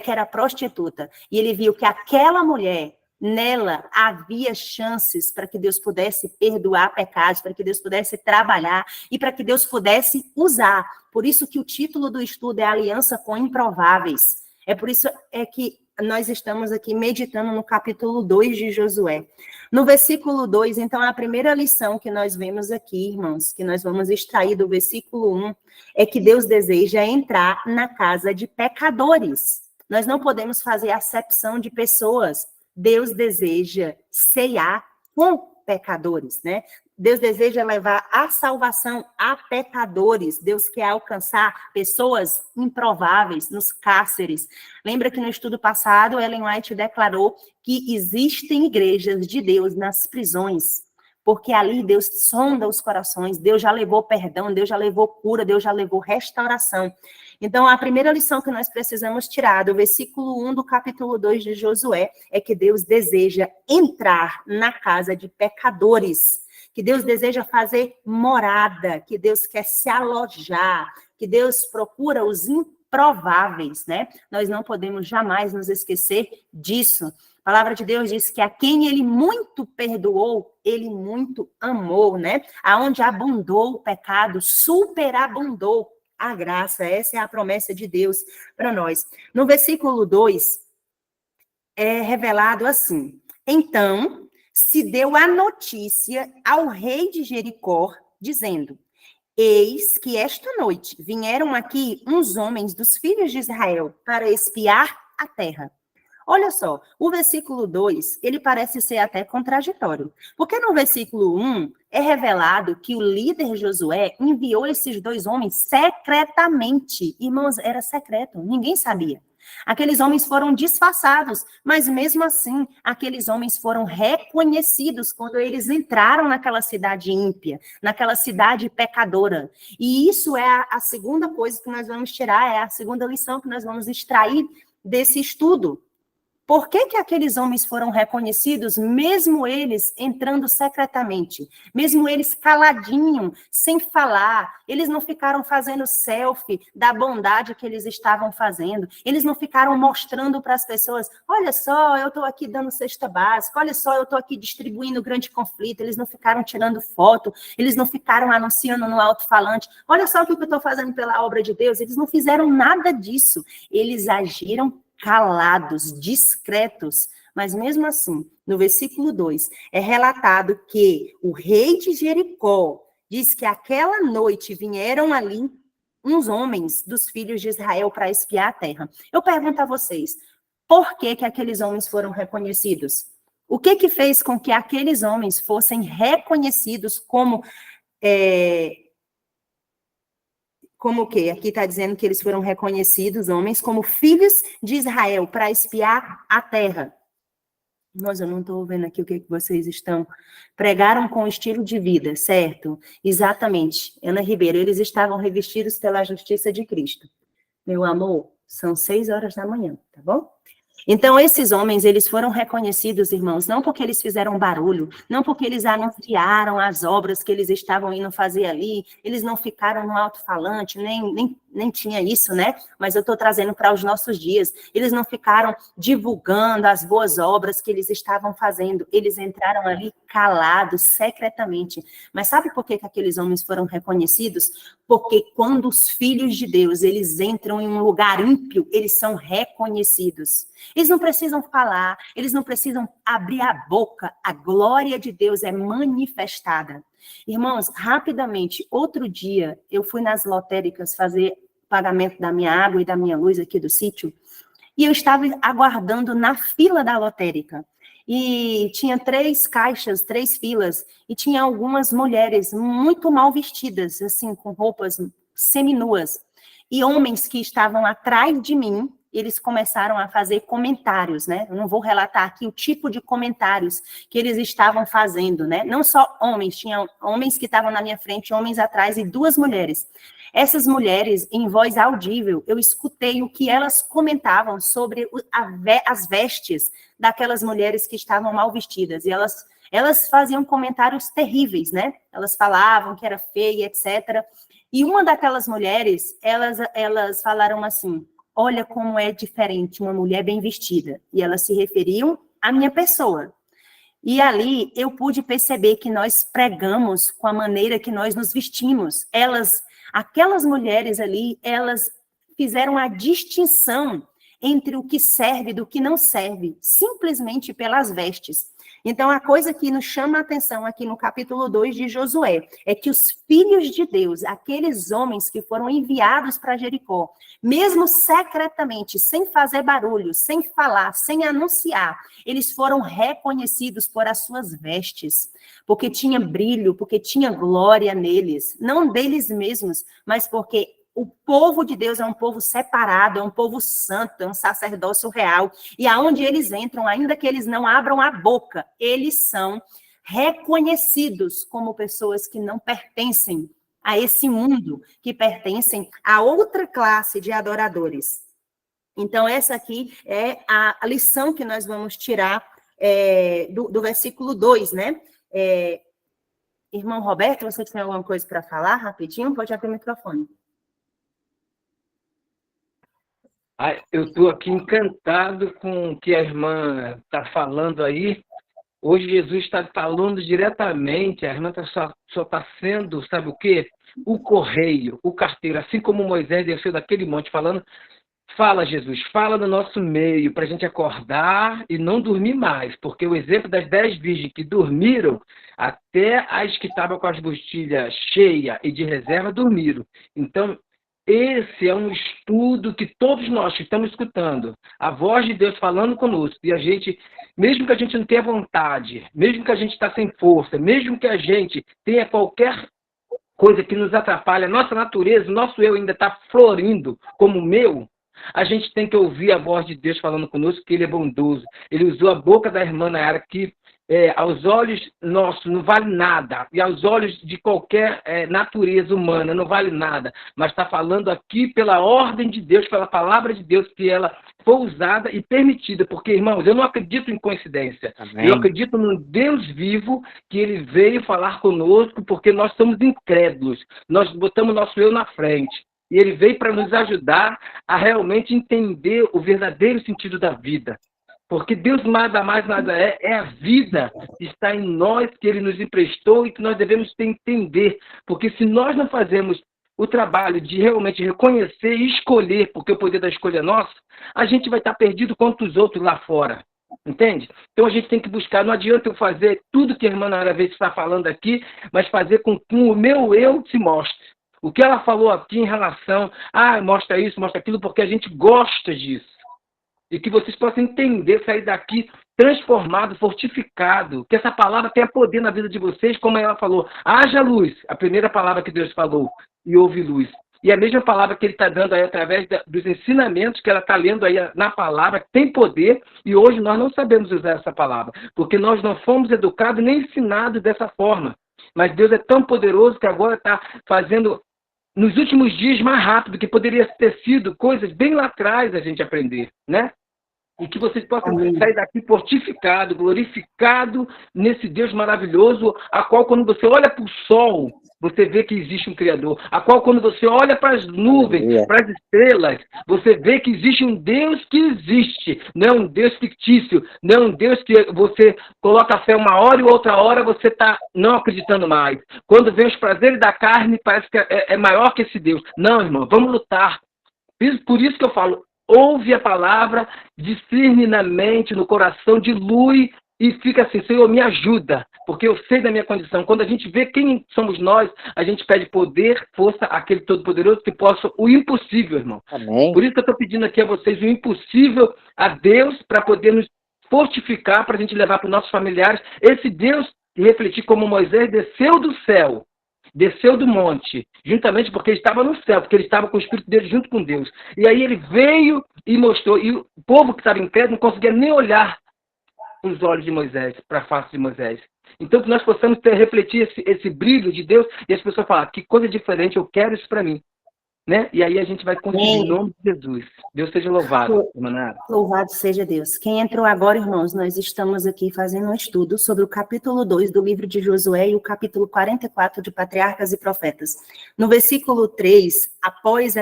que era prostituta, e ele viu que aquela mulher, nela havia chances para que Deus pudesse perdoar pecados, para que Deus pudesse trabalhar e para que Deus pudesse usar. Por isso que o título do estudo é Aliança com Improváveis. É por isso que nós estamos aqui meditando no capítulo 2 de Josué. No versículo 2, então, a primeira lição que nós vemos aqui, irmãos, que nós vamos extrair do versículo 1, é que Deus deseja entrar na casa de pecadores. Nós não podemos fazer acepção de pessoas. Deus deseja ceiar com pecadores, né? Deus deseja levar a salvação a pecadores. Deus quer alcançar pessoas improváveis nos cárceres. Lembra que no estudo passado, Ellen White declarou que existem igrejas de Deus nas prisões, porque ali Deus sonda os corações, Deus já levou perdão, Deus já levou cura, Deus já levou restauração. Então, a primeira lição que nós precisamos tirar do versículo 1 do capítulo 2 de Josué é que Deus deseja entrar na casa de pecadores, que Deus deseja fazer morada, que Deus quer se alojar, que Deus procura os improváveis, né? Nós não podemos jamais nos esquecer disso. A palavra de Deus diz que a quem ele muito perdoou, ele muito amou, né? Aonde abundou o pecado, superabundou a graça. Essa é a promessa de Deus para nós. No versículo 2, é revelado assim: então se deu a notícia ao rei de Jericó, dizendo: eis que esta noite vieram aqui uns homens dos filhos de Israel para espiar a terra. Olha só, o versículo 2, ele parece ser até contraditório, porque no versículo 1 é revelado que o líder Josué enviou esses 2 homens secretamente. Irmãos, era secreto, ninguém sabia. Aqueles homens foram disfarçados, mas mesmo assim, aqueles homens foram reconhecidos quando eles entraram naquela cidade ímpia, naquela cidade pecadora. E isso é a segunda coisa que nós vamos tirar, é a segunda lição que nós vamos extrair desse estudo. Por que aqueles homens foram reconhecidos, mesmo eles entrando secretamente, mesmo eles caladinho, sem falar? Eles não ficaram fazendo selfie da bondade que eles estavam fazendo, eles não ficaram mostrando para as pessoas: olha só, eu estou aqui dando cesta básica, olha só, eu estou aqui distribuindo grande conflito. Eles não ficaram tirando foto, eles não ficaram anunciando no alto-falante: olha só o que eu estou fazendo pela obra de Deus. Eles não fizeram nada disso, eles agiram calados, discretos. Mas mesmo assim, no versículo 2, é relatado que o rei de Jericó diz que aquela noite vieram ali uns homens dos filhos de Israel para espiar a terra. Eu pergunto a vocês, por que que aqueles homens foram reconhecidos? O que que fez com que aqueles homens fossem reconhecidos como como o quê? Aqui está dizendo que eles foram reconhecidos, homens, como filhos de Israel, para espiar a terra. Mas eu não estou vendo aqui o que vocês estão. Pregaram com estilo de vida, certo? Exatamente. Ana Ribeiro, eles estavam revestidos pela justiça de Cristo. Meu amor, são 6 horas da manhã, tá bom? Então, esses homens, eles foram reconhecidos, irmãos, não porque eles fizeram barulho, não porque eles anunciaram as obras que eles estavam indo fazer ali, eles não ficaram no alto-falante, nem tinha isso, né? Mas eu estou trazendo para os nossos dias. Eles não ficaram divulgando as boas obras que eles estavam fazendo, eles entraram ali calados, secretamente. Mas sabe por que que aqueles homens foram reconhecidos? Porque quando os filhos de Deus, eles entram em um lugar ímpio, eles são reconhecidos. Eles não precisam falar, eles não precisam abrir a boca, a glória de Deus é manifestada. Irmãos, rapidamente, outro dia, eu fui nas lotéricas fazer pagamento da minha água e da minha luz aqui do sítio, e eu estava aguardando na fila da lotérica. E tinha 3 caixas, 3 filas, e tinha algumas mulheres muito mal vestidas, assim, com roupas seminuas, e homens que estavam atrás de mim, eles começaram a fazer comentários, né? Eu não vou relatar aqui o tipo de comentários que eles estavam fazendo, né? Não só homens, tinha homens que estavam na minha frente, homens atrás e 2 mulheres. Essas mulheres, em voz audível, eu escutei o que elas comentavam sobre as vestes daquelas mulheres que estavam mal vestidas. E elas faziam comentários terríveis, né? Elas falavam que era feia, etc. E uma daquelas mulheres, elas falaram assim: olha como é diferente uma mulher bem vestida. E elas se referiam à minha pessoa. E ali eu pude perceber que nós pregamos com a maneira que nós nos vestimos. Aquelas mulheres ali, elas fizeram a distinção entre o que serve e do que não serve, simplesmente pelas vestes. Então, a coisa que nos chama a atenção aqui no capítulo 2 de Josué é que os filhos de Deus, aqueles homens que foram enviados para Jericó, mesmo secretamente, sem fazer barulho, sem falar, sem anunciar, eles foram reconhecidos por as suas vestes, porque tinha brilho, porque tinha glória neles, não deles mesmos, mas porque o povo de Deus é um povo separado, é um povo santo, é um sacerdócio real. E aonde eles entram, ainda que eles não abram a boca, eles são reconhecidos como pessoas que não pertencem a esse mundo, que pertencem a outra classe de adoradores. Então, essa aqui é a lição que nós vamos tirar do versículo 2, né? Irmão Roberto, você tem alguma coisa para falar rapidinho? Pode abrir o microfone. Eu estou aqui encantado com o que a irmã está falando aí. Hoje Jesus está falando diretamente, a irmã só está sendo, sabe o quê? O correio, o carteiro, assim como Moisés desceu daquele monte falando, fala Jesus, fala no nosso meio para a gente acordar e não dormir mais, porque o exemplo das 10 virgens que dormiram, até as que estavam com as bostilhas cheias e de reserva dormiram. Então, esse é um estudo que todos nós que estamos escutando, a voz de Deus falando conosco, e a gente, mesmo que a gente não tenha vontade, mesmo que a gente está sem força, mesmo que a gente tenha qualquer coisa que nos atrapalha, nossa natureza, nosso eu ainda está florindo como o meu, a gente tem que ouvir a voz de Deus falando conosco, que Ele é bondoso. Ele usou a boca da irmã Nayara, que aos olhos nossos não vale nada, e aos olhos de qualquer natureza humana não vale nada, mas está falando aqui pela ordem de Deus, pela palavra de Deus, que ela foi usada e permitida, porque, irmãos, eu não acredito em coincidência. Amém. Eu acredito no Deus vivo, que Ele veio falar conosco, porque nós somos incrédulos, nós botamos nosso eu na frente. E Ele veio para nos ajudar a realmente entender o verdadeiro sentido da vida. Porque Deus nada mais, nada é a vida que está em nós, que Ele nos emprestou e que nós devemos entender. Porque se nós não fazemos o trabalho de realmente reconhecer e escolher, porque o poder da escolha é nosso, a gente vai estar perdido contra os outros lá fora. Entende? Então a gente tem que buscar. Não adianta eu fazer tudo que a irmã Nara Vez está falando aqui, mas fazer com que o meu eu se mostre. O que ela falou aqui em relação, mostra isso, mostra aquilo, porque a gente gosta disso. E que vocês possam entender, sair daqui transformado, fortificado, que essa palavra tenha poder na vida de vocês, como ela falou, haja luz, a primeira palavra que Deus falou, e houve luz. E a mesma palavra que ele está dando aí através dos ensinamentos que ela está lendo aí na palavra, que tem poder, e hoje nós não sabemos usar essa palavra, porque nós não fomos educados nem ensinados dessa forma. Mas Deus é tão poderoso que agora está fazendo, nos últimos dias, mais rápido, que poderia ter sido coisas bem lá atrás a gente aprender, né? E que vocês possam sair daqui fortificado, glorificado nesse Deus maravilhoso, a qual quando você olha para o sol, você vê que existe um Criador. A qual quando você olha para as nuvens, para as estrelas, você vê que existe um Deus que existe. Não é um Deus fictício, não é um Deus que você coloca a fé uma hora e outra hora você está não acreditando mais. Quando vem os prazeres da carne, parece que é maior que esse Deus. Não, irmão, vamos lutar. Por isso que eu falo, ouve a palavra, discerne na mente, no coração, dilui e fica assim, Senhor, me ajuda, porque eu sei da minha condição. Quando a gente vê quem somos nós, a gente pede poder, força, àquele Todo-Poderoso que possa o impossível, irmão. Amém. Por isso que eu estou pedindo aqui a vocês o impossível a Deus para poder nos fortificar, para a gente levar para os nossos familiares esse Deus e refletir como Moisés desceu do céu. Desceu do monte, juntamente porque ele estava no céu, porque ele estava com o Espírito dele junto com Deus. E aí ele veio e mostrou, e o povo que estava em pé não conseguia nem olhar os olhos de Moisés, para a face de Moisés. Então que nós possamos refletir esse brilho de Deus e as pessoas falar, que coisa diferente, eu quero isso para mim. Né? E aí a gente vai conseguir em nome de Jesus. Deus seja louvado, irmã Nara. Louvado seja Deus. Quem entrou agora, irmãos, nós estamos aqui fazendo um estudo sobre o capítulo 2 do livro de Josué e o capítulo 44 de Patriarcas e Profetas. No versículo 3, após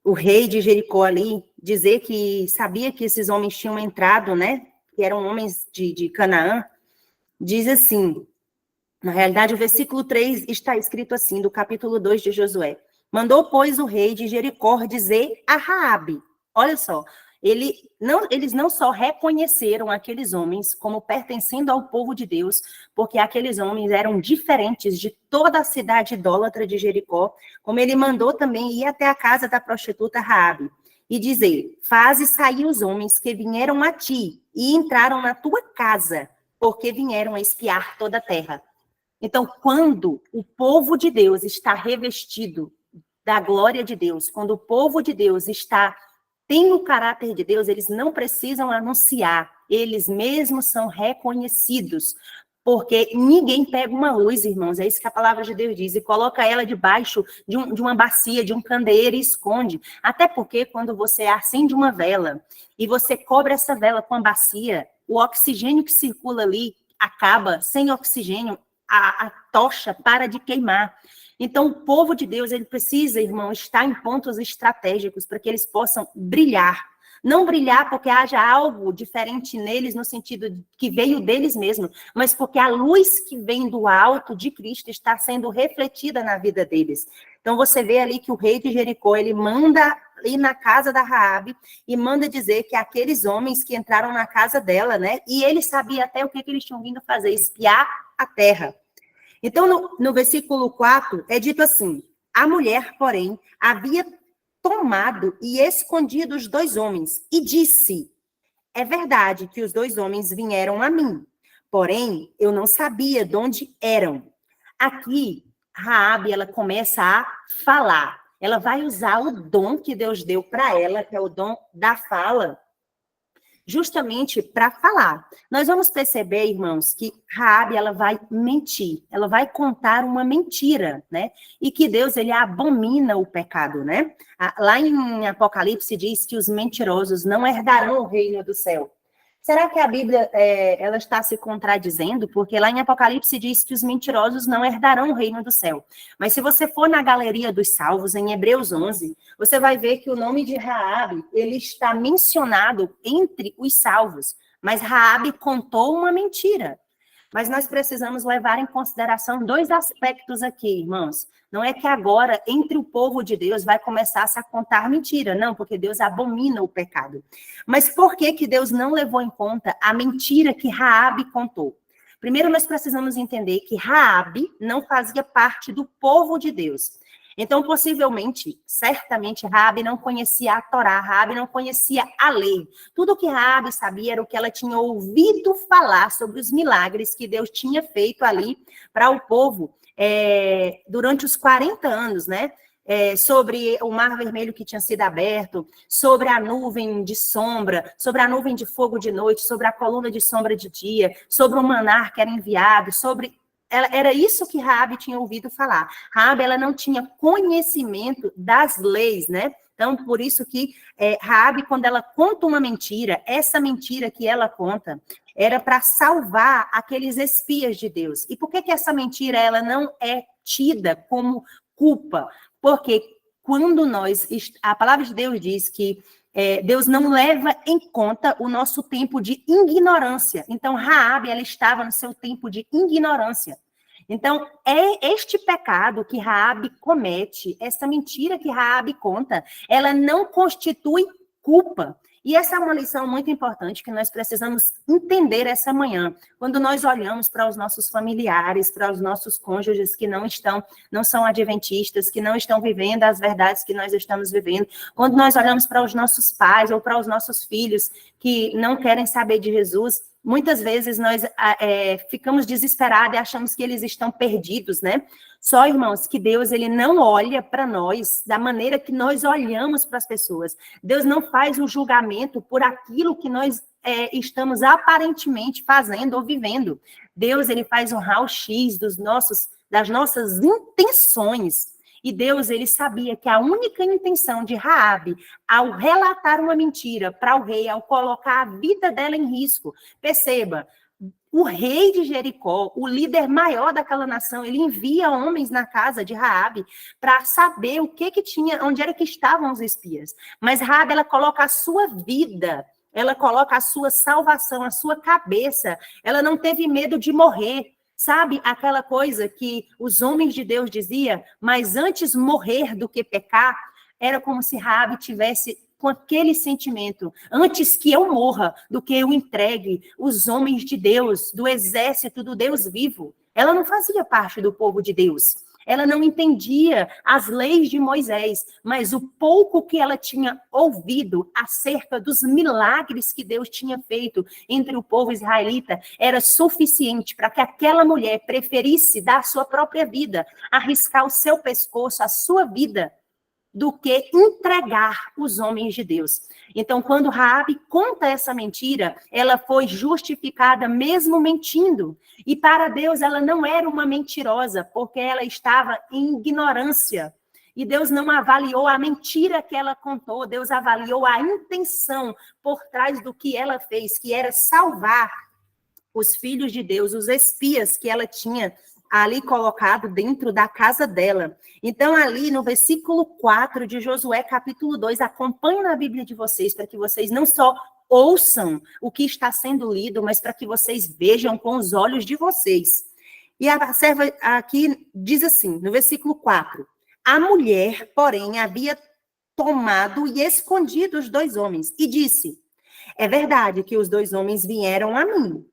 o rei de Jericó ali dizer que sabia que esses homens tinham entrado, né, que eram homens de Canaã, diz assim, na realidade o versículo 3 está escrito assim, do capítulo 2 de Josué. Mandou, pois, o rei de Jericó dizer a Raabe, olha só, eles não só reconheceram aqueles homens como pertencendo ao povo de Deus, porque aqueles homens eram diferentes de toda a cidade idólatra de Jericó, como ele mandou também ir até a casa da prostituta Raabe e dizer, faze sair os homens que vieram a ti e entraram na tua casa, porque vieram a espiar toda a terra. Então, quando o povo de Deus está revestido da glória de Deus, quando o povo de Deus tem o caráter de Deus, eles não precisam anunciar, eles mesmos são reconhecidos, porque ninguém pega uma luz, irmãos, é isso que a palavra de Deus diz, e coloca ela debaixo de uma bacia, de um candeeiro e esconde, até porque quando você acende uma vela e você cobre essa vela com a bacia, o oxigênio que circula ali acaba, sem oxigênio, a tocha para de queimar. Então, o povo de Deus, ele precisa, irmão, estar em pontos estratégicos para que eles possam brilhar. Não brilhar porque haja algo diferente neles, no sentido de que veio deles mesmos, mas porque a luz que vem do alto de Cristo está sendo refletida na vida deles. Então, você vê ali que o rei de Jericó, ele manda ir na casa da Raabe e manda dizer que aqueles homens que entraram na casa dela, né, e ele sabia até o que eles tinham vindo fazer, espiar a terra. Então, no versículo 4, é dito assim, a mulher, porém, havia tomado e escondido os dois homens, e disse, é verdade que os dois homens vieram a mim, porém, eu não sabia de onde eram. Aqui, Raabe, ela começa a falar, ela vai usar o dom que Deus deu para ela, que é o dom da fala, justamente para falar. Nós vamos perceber, irmãos, que Raabe, ela vai mentir, ela vai contar uma mentira, né? E que Deus, ele abomina o pecado, né? Lá em Apocalipse diz que os mentirosos não herdarão o reino do céu. Será que a Bíblia ela está se contradizendo? Porque lá em Apocalipse diz que os mentirosos não herdarão o reino do céu. Mas se você for na galeria dos salvos, em Hebreus 11, você vai ver que o nome de Raabe, ele está mencionado entre os salvos. Mas Raabe contou uma mentira. Mas nós precisamos levar em consideração dois aspectos aqui, irmãos. Não é que agora, entre o povo de Deus, vai começar-se a contar mentira. Não, porque Deus abomina o pecado. Mas por que que Deus não levou em conta a mentira que Raabe contou? Primeiro, nós precisamos entender que Raabe não fazia parte do povo de Deus. Então, possivelmente, certamente, Raabe não conhecia a Torá, Raabe não conhecia a lei. Tudo que Raabe sabia era o que ela tinha ouvido falar sobre os milagres que Deus tinha feito ali para o povo durante os 40 anos, né? Sobre o mar vermelho que tinha sido aberto, sobre a nuvem de sombra, sobre a nuvem de fogo de noite, sobre a coluna de sombra de dia, sobre o maná que era enviado, sobre... Era isso que Raabe tinha ouvido falar. Raabe, ela não tinha conhecimento das leis, né? Então, por isso que Raabe, quando ela conta uma mentira, essa mentira que ela conta era para salvar aqueles espias de Deus. E por que que essa mentira ela não é tida como culpa? Porque quando a palavra de Deus diz que Deus não leva em conta o nosso tempo de ignorância. Então, Raabe, ela estava no seu tempo de ignorância. Então, é este pecado que Raabe comete, essa mentira que Raabe conta, ela não constitui culpa. E essa é uma lição muito importante que nós precisamos entender essa manhã. Quando nós olhamos para os nossos familiares, para os nossos cônjuges que não são adventistas, que não estão vivendo as verdades que nós estamos vivendo. Quando nós olhamos para os nossos pais ou para os nossos filhos que não querem saber de Jesus, muitas vezes nós ficamos desesperados e achamos que eles estão perdidos, né? Só, irmãos, que Deus ele não olha para nós da maneira que nós olhamos para as pessoas. Deus não faz um julgamento por aquilo que nós estamos aparentemente fazendo ou vivendo. Deus ele faz um raio-x das nossas intenções. E Deus, ele sabia que a única intenção de Raabe, ao relatar uma mentira para o rei, ao colocar a vida dela em risco, perceba, o rei de Jericó, o líder maior daquela nação, ele envia homens na casa de Raabe para saber o que tinha, onde era que estavam os espias. Mas Raabe, ela coloca a sua vida, ela coloca a sua salvação, a sua cabeça. Ela não teve medo de morrer. Sabe aquela coisa que os homens de Deus diziam, mas antes morrer do que pecar? Era como se Raabe tivesse com aquele sentimento, antes que eu morra, do que eu entregue os homens de Deus, do exército do Deus vivo. Ela não fazia parte do povo de Deus. Ela não entendia as leis de Moisés, mas o pouco que ela tinha ouvido acerca dos milagres que Deus tinha feito entre o povo israelita era suficiente para que aquela mulher preferisse dar a sua própria vida, arriscar o seu pescoço, a sua vida, do que entregar os homens de Deus. Então, quando Raabe conta essa mentira, ela foi justificada mesmo mentindo. E para Deus ela não era uma mentirosa, porque ela estava em ignorância. E Deus não avaliou a mentira que ela contou, Deus avaliou a intenção por trás do que ela fez, que era salvar os filhos de Deus, os espias que ela tinha ali colocado dentro da casa dela. Então, ali no versículo 4 de Josué, capítulo 2, acompanhe na Bíblia de vocês, para que vocês não só ouçam o que está sendo lido, mas para que vocês vejam com os olhos de vocês. E a serva aqui diz assim, no versículo 4, a mulher, porém, havia tomado e escondido os dois homens, e disse, é verdade que os dois homens vieram a mim,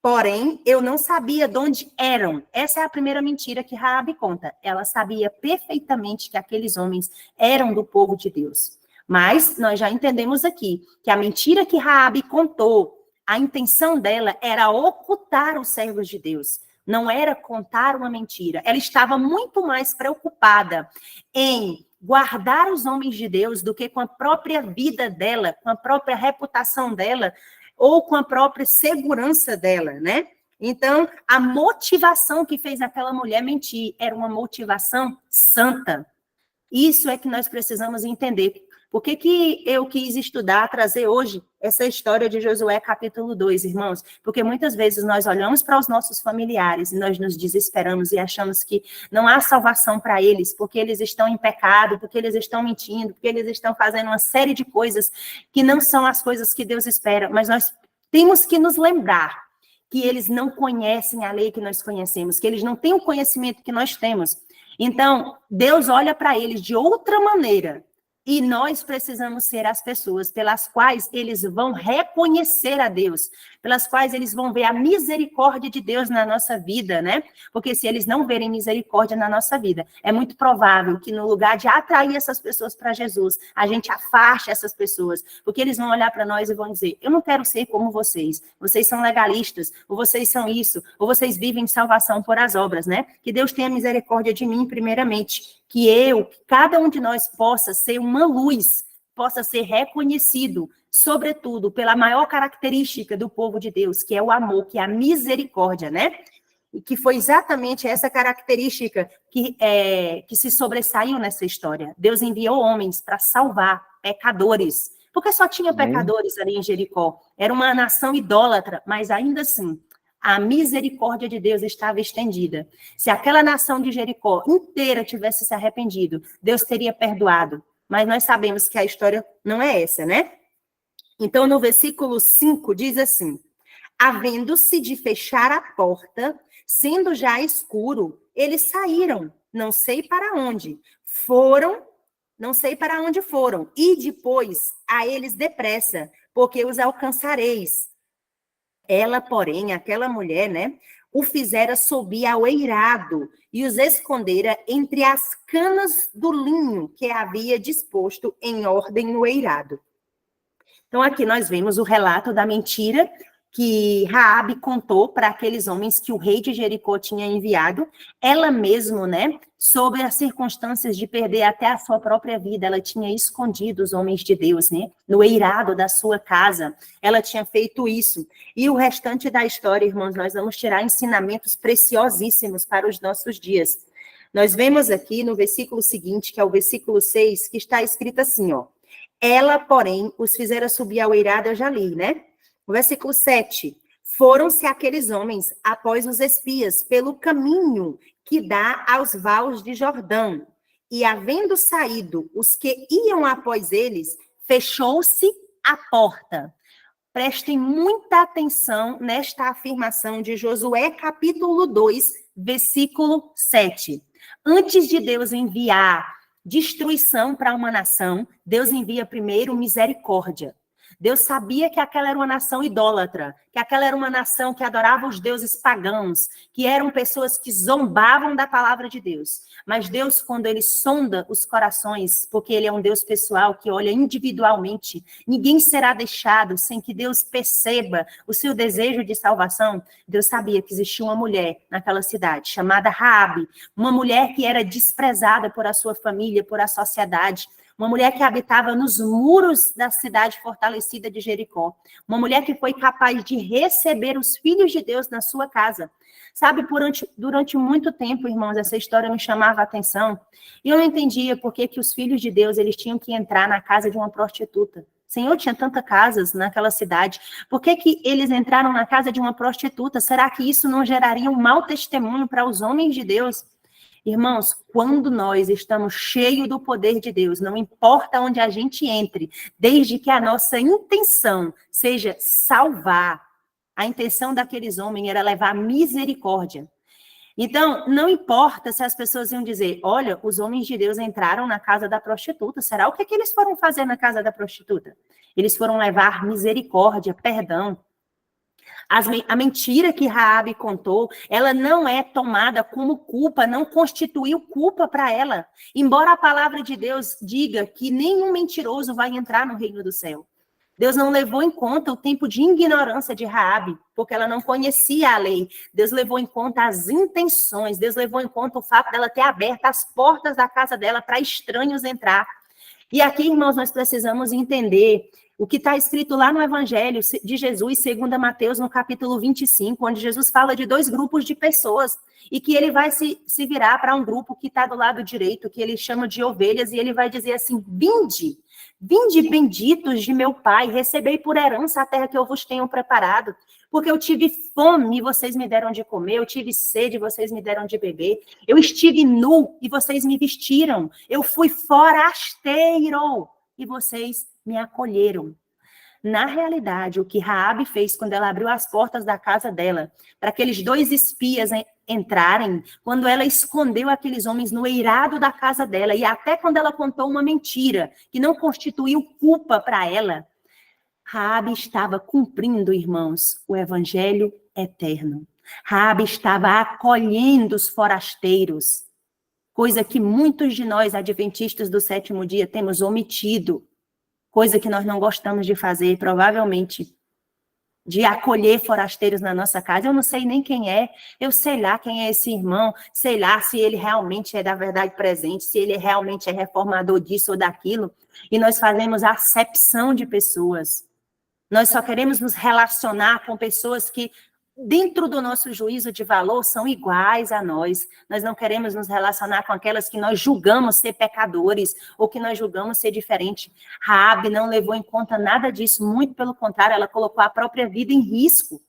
porém, eu não sabia de onde eram. Essa é a primeira mentira que Raabe conta. Ela sabia perfeitamente que aqueles homens eram do povo de Deus. Mas nós já entendemos aqui que a mentira que Raabe contou, a intenção dela era ocultar os servos de Deus. Não era contar uma mentira. Ela estava muito mais preocupada em guardar os homens de Deus do que com a própria vida dela, com a própria reputação dela, ou com a própria segurança dela, né? Então, a motivação que fez aquela mulher mentir era uma motivação santa. Isso é que nós precisamos entender. Por que eu quis estudar, trazer hoje essa história de Josué capítulo 2, irmãos? Porque muitas vezes nós olhamos para os nossos familiares e nós nos desesperamos e achamos que não há salvação para eles, porque eles estão em pecado, porque eles estão mentindo, porque eles estão fazendo uma série de coisas que não são as coisas que Deus espera. Mas nós temos que nos lembrar que eles não conhecem a lei que nós conhecemos, que eles não têm o conhecimento que nós temos. Então, Deus olha para eles de outra maneira. E nós precisamos ser as pessoas pelas quais eles vão reconhecer a Deus, pelas quais eles vão ver a misericórdia de Deus na nossa vida, né? Porque se eles não verem misericórdia na nossa vida, é muito provável que no lugar de atrair essas pessoas para Jesus, a gente afaste essas pessoas, porque eles vão olhar para nós e vão dizer, eu não quero ser como vocês são legalistas, ou vocês são isso, ou vocês vivem salvação por as obras, né? Que Deus tenha misericórdia de mim primeiramente, que cada um de nós possa ser uma luz, possa ser reconhecido, sobretudo, pela maior característica do povo de Deus, que é o amor, que é a misericórdia, né? E que foi exatamente essa característica que se sobressaiu nessa história. Deus enviou homens para salvar pecadores, porque só tinha pecadores ali em Jericó. Era uma nação idólatra, mas ainda assim, a misericórdia de Deus estava estendida. Se aquela nação de Jericó inteira tivesse se arrependido, Deus teria perdoado. Mas nós sabemos que a história não é essa, né? Então, no versículo 5, diz assim, havendo-se de fechar a porta, sendo já escuro, eles saíram, não sei para onde. Não sei para onde foram. E depois a eles depressa, porque os alcançareis. Ela, porém, aquela mulher, né, o fizera subir ao eirado e os escondera entre as canas do linho que havia disposto em ordem no eirado. Então, aqui nós vemos o relato da mentira que Raabe contou para aqueles homens que o rei de Jericó tinha enviado. Ela mesma, né, sob as circunstâncias de perder até a sua própria vida, ela tinha escondido os homens de Deus, né, no eirado da sua casa. Ela tinha feito isso. E o restante da história, irmãos, nós vamos tirar ensinamentos preciosíssimos para os nossos dias. Nós vemos aqui no versículo seguinte, que é o versículo 6, que está escrito assim, ó. Ela, porém, os fizera subir ao eirado, eu já li, né? O versículo 7, foram-se aqueles homens após os espias pelo caminho que dá aos vales de Jordão, e havendo saído os que iam após eles, fechou-se a porta. Prestem muita atenção nesta afirmação de Josué, capítulo 2, versículo 7. Antes de Deus enviar destruição para uma nação, Deus envia primeiro misericórdia. Deus sabia que aquela era uma nação idólatra, que aquela era uma nação que adorava os deuses pagãos, que eram pessoas que zombavam da palavra de Deus. Mas Deus, quando ele sonda os corações, porque ele é um Deus pessoal que olha individualmente, ninguém será deixado sem que Deus perceba o seu desejo de salvação. Deus sabia que existia uma mulher naquela cidade, chamada Raabe, uma mulher que era desprezada por a sua família, por a sociedade, uma mulher que habitava nos muros da cidade fortalecida de Jericó. Uma mulher que foi capaz de receber os filhos de Deus na sua casa. Sabe, durante muito tempo, irmãos, essa história me chamava a atenção. E eu não entendia por que os filhos de Deus eles tinham que entrar na casa de uma prostituta. Senhor, tinha tantas casas naquela cidade. Por que eles entraram na casa de uma prostituta? Será que isso não geraria um mau testemunho para os homens de Deus? Irmãos, quando nós estamos cheios do poder de Deus, não importa onde a gente entre, desde que a nossa intenção seja salvar, a intenção daqueles homens era levar misericórdia. Então, não importa se as pessoas iam dizer, olha, os homens de Deus entraram na casa da prostituta, será o que eles foram fazer na casa da prostituta? Eles foram levar misericórdia, perdão. A mentira que Raabe contou, ela não é tomada como culpa, não constituiu culpa para ela. Embora a palavra de Deus diga que nenhum mentiroso vai entrar no reino do céu. Deus não levou em conta o tempo de ignorância de Raabe, porque ela não conhecia a lei. Deus levou em conta as intenções, Deus levou em conta o fato dela ter aberto as portas da casa dela para estranhos entrar. E aqui, irmãos, nós precisamos entender o que está escrito lá no Evangelho de Jesus, segundo Mateus, no capítulo 25, onde Jesus fala de 2 grupos de pessoas, e que ele vai se virar para um grupo que está do lado direito, que ele chama de ovelhas, e ele vai dizer assim, vinde benditos de meu Pai, recebei por herança a terra que eu vos tenho preparado, porque eu tive fome e vocês me deram de comer, eu tive sede e vocês me deram de beber, eu estive nu e vocês me vestiram, eu fui forasteiro e vocês me acolheram. Na realidade, o que Raabe fez quando ela abriu as portas da casa dela, para aqueles 2 espias entrarem, quando ela escondeu aqueles homens no eirado da casa dela, e até quando ela contou uma mentira, que não constituiu culpa para ela, Raabe estava cumprindo, irmãos, o evangelho eterno. Raabe estava acolhendo os forasteiros, coisa que muitos de nós, adventistas do 7º dia, temos omitido, coisa que nós não gostamos de fazer, provavelmente, de acolher forasteiros na nossa casa. Eu não sei nem quem é, eu sei lá quem é esse irmão, sei lá se ele realmente é da verdade presente, se ele realmente é reformador disso ou daquilo, e nós fazemos acepção de pessoas. Nós só queremos nos relacionar com pessoas que, dentro do nosso juízo de valor, são iguais a nós. Nós não queremos nos relacionar com aquelas que nós julgamos ser pecadores ou que nós julgamos ser diferentes. Raabe não levou em conta nada disso, muito pelo contrário, ela colocou a própria vida em risco.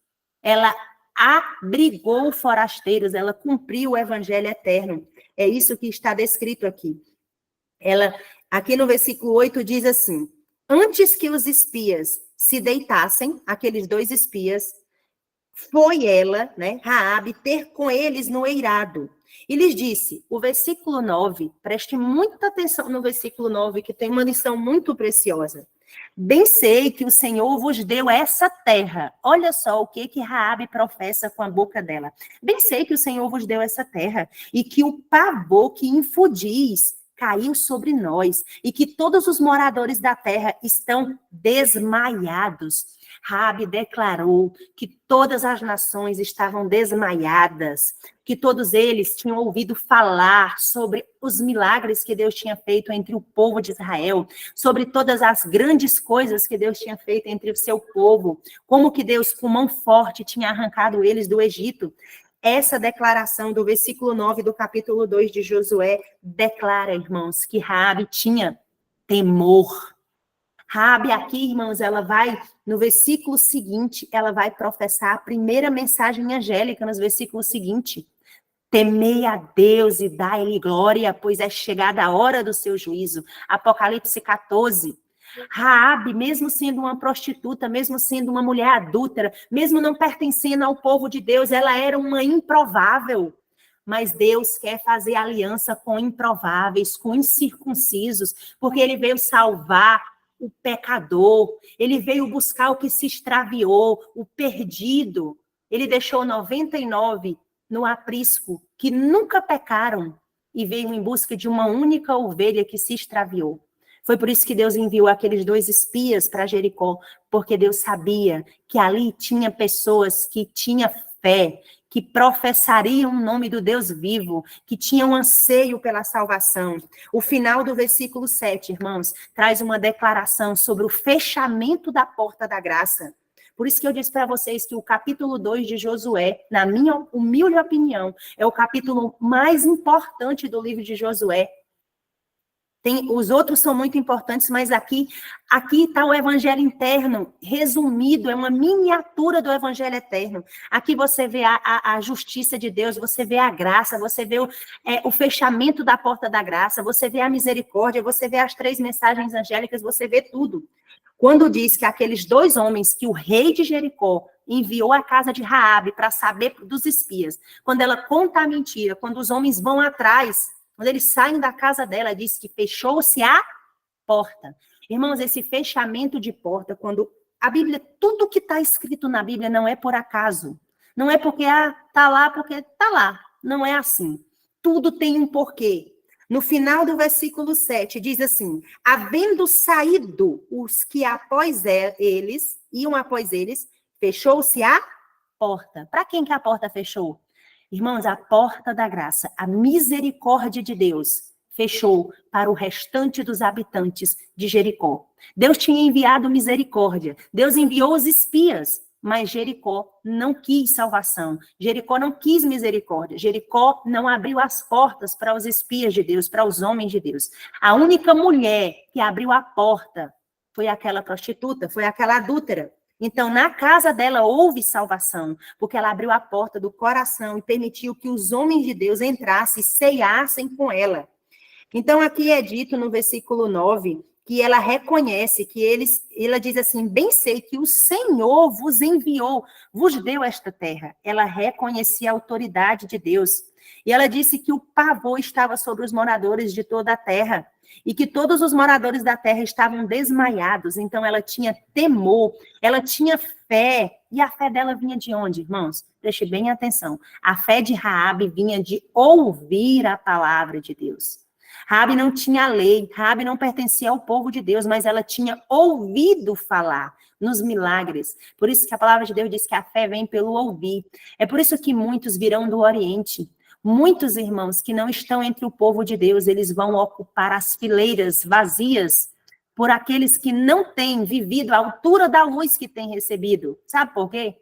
Ela abrigou forasteiros, ela cumpriu o evangelho eterno. É isso que está descrito aqui. Ela, aqui no versículo 8, diz assim: antes que os espias se deitassem, aqueles 2 espias, foi ela, né, Raabe, ter com eles no eirado. E lhes disse, o versículo 9, preste muita atenção no versículo 9, que tem uma lição muito preciosa. Bem sei que o Senhor vos deu essa terra. Olha só o que Raabe professa com a boca dela. Bem sei que o Senhor vos deu essa terra e que o pavor que infundis caiu sobre nós e que todos os moradores da terra estão desmaiados. Raabe declarou que todas as nações estavam desmaiadas, que todos eles tinham ouvido falar sobre os milagres que Deus tinha feito entre o povo de Israel, sobre todas as grandes coisas que Deus tinha feito entre o seu povo, como que Deus, com mão forte, tinha arrancado eles do Egito. Essa declaração do versículo 9 do capítulo 2 de Josué declara, irmãos, que Raabe tinha temor. Raabe aqui, irmãos, ela vai, no versículo seguinte, ela vai professar a primeira mensagem angélica nos versículos seguintes. Temei a Deus e dai-lhe glória, pois é chegada a hora do seu juízo. Apocalipse 14. Raabe, mesmo sendo uma prostituta, mesmo sendo uma mulher adúltera, mesmo não pertencendo ao povo de Deus, ela era uma improvável. Mas Deus quer fazer aliança com improváveis, com incircuncisos, porque ele veio salvar o pecador, ele veio buscar o que se extraviou, o perdido. Ele deixou 99 no aprisco, que nunca pecaram, e veio em busca de uma única ovelha que se extraviou. Foi por isso que Deus enviou aqueles 2 espias para Jericó, porque Deus sabia que ali tinha pessoas que tinham fé, que professariam o nome do Deus vivo, que tinham anseio pela salvação. O final do versículo 7, irmãos, traz uma declaração sobre o fechamento da porta da graça. Por isso que eu disse para vocês que o capítulo 2 de Josué, na minha humilde opinião, é o capítulo mais importante do livro de Josué. Os outros são muito importantes, mas aqui está o evangelho interno, resumido, é uma miniatura do evangelho eterno. Aqui você vê a justiça de Deus, você vê a graça, você vê o fechamento da porta da graça, você vê a misericórdia, você vê as 3 mensagens angélicas, você vê tudo. Quando diz que aqueles 2 homens que o rei de Jericó enviou à casa de Raabe para saber dos espias, quando ela conta a mentira, quando os homens vão atrás, quando eles saem da casa dela, diz que fechou-se a porta. Irmãos, esse fechamento de porta, quando a Bíblia, tudo que está escrito na Bíblia não é por acaso. Não é porque está lá, porque está lá. Não é assim. Tudo tem um porquê. No final do versículo 7, diz assim: havendo saído os que iam após eles, fechou-se a porta. Para quem que a porta fechou? Irmãos, a porta da graça, a misericórdia de Deus, fechou para o restante dos habitantes de Jericó. Deus tinha enviado misericórdia, Deus enviou os espias, mas Jericó não quis salvação, Jericó não quis misericórdia, Jericó não abriu as portas para os espias de Deus, para os homens de Deus. A única mulher que abriu a porta foi aquela prostituta, foi aquela adúltera. Então, na casa dela houve salvação, porque ela abriu a porta do coração e permitiu que os homens de Deus entrassem e ceiassem com ela. Então, aqui é dito no versículo 9, que ela reconhece que ela diz assim, bem sei que o Senhor vos enviou, vos deu esta terra. Ela reconhecia a autoridade de Deus. E ela disse que o pavor estava sobre os moradores de toda a terra e que todos os moradores da terra estavam desmaiados. Então ela tinha temor, ela tinha fé. E a fé dela vinha de onde, irmãos? Preste bem atenção. A fé de Raabe vinha de ouvir a palavra de Deus. Raabe não tinha lei, Raabe não pertencia ao povo de Deus, mas ela tinha ouvido falar nos milagres. Por isso que a palavra de Deus diz que a fé vem pelo ouvir. É por isso que muitos virão do Oriente. Muitos irmãos que não estão entre o povo de Deus, eles vão ocupar as fileiras vazias por aqueles que não têm vivido a altura da luz que têm recebido. Sabe por quê?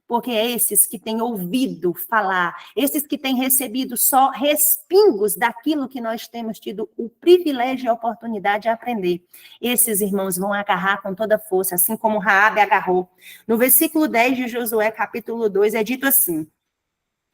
Porque é esses que têm ouvido falar, esses que têm recebido só respingos daquilo que nós temos tido o privilégio e a oportunidade de aprender. Esses irmãos vão agarrar com toda força, assim como Raabe agarrou. No versículo 10 de Josué, capítulo 2, é dito assim,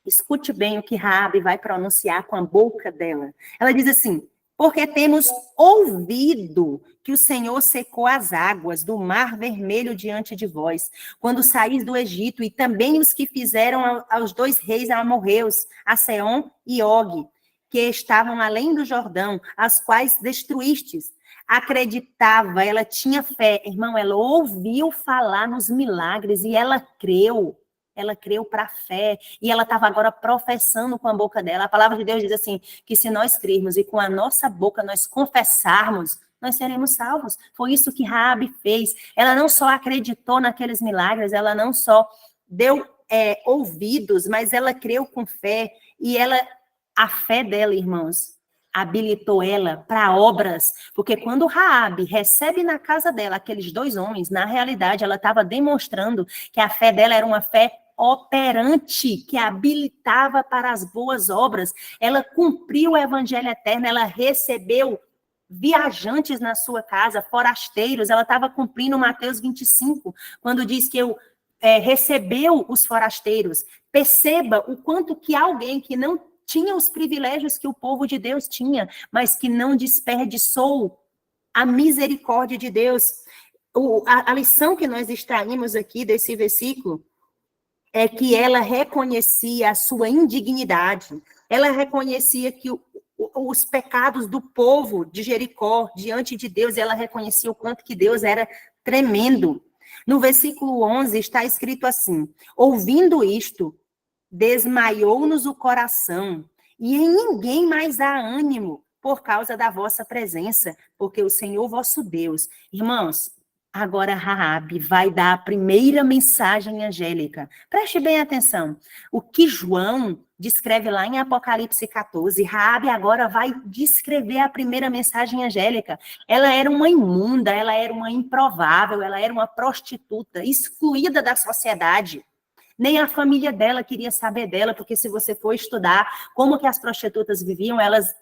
escute bem o que Raabe vai pronunciar com a boca dela. Ela diz assim, porque temos ouvido que o Senhor secou as águas do Mar Vermelho diante de vós, quando saís do Egito, e também os que fizeram aos 2 reis amorreus, a Seom e Og, que estavam além do Jordão, as quais destruístes. Acreditava, ela tinha fé. Irmão, ela ouviu falar nos milagres e ela creu. Ela creu para a fé, e ela estava agora professando com a boca dela. A palavra de Deus diz assim, que se nós crermos e com a nossa boca nós confessarmos, nós seremos salvos. Foi isso que Raabe fez. Ela não só acreditou naqueles milagres, ela não só deu ouvidos, mas ela creu com fé, e a fé dela, irmãos, habilitou ela para obras, porque quando Raabe recebe na casa dela aqueles 2 homens, na realidade ela estava demonstrando que a fé dela era uma fé operante, que habilitava para as boas obras. Ela cumpriu o evangelho eterno, ela recebeu viajantes na sua casa, forasteiros, ela estava cumprindo Mateus 25, quando diz que recebeu os forasteiros. Perceba o quanto que alguém que não tinha os privilégios que o povo de Deus tinha, mas que não desperdiçou a misericórdia de Deus. A lição que nós extraímos aqui desse versículo é que ela reconhecia a sua indignidade, ela reconhecia que os pecados do povo de Jericó diante de Deus, ela reconhecia o quanto que Deus era tremendo. No versículo 11 está escrito assim, ouvindo isto, desmaiou-nos o coração, e em ninguém mais há ânimo por causa da vossa presença, porque o Senhor vosso Deus. Irmãos, agora Raabe vai dar a primeira mensagem angélica. Preste bem atenção. O que João descreve lá em Apocalipse 14, Raabe agora vai descrever a primeira mensagem angélica. Ela era uma imunda, ela era uma improvável, ela era uma prostituta, excluída da sociedade. Nem a família dela queria saber dela, porque se você for estudar como que as prostitutas viviam, elas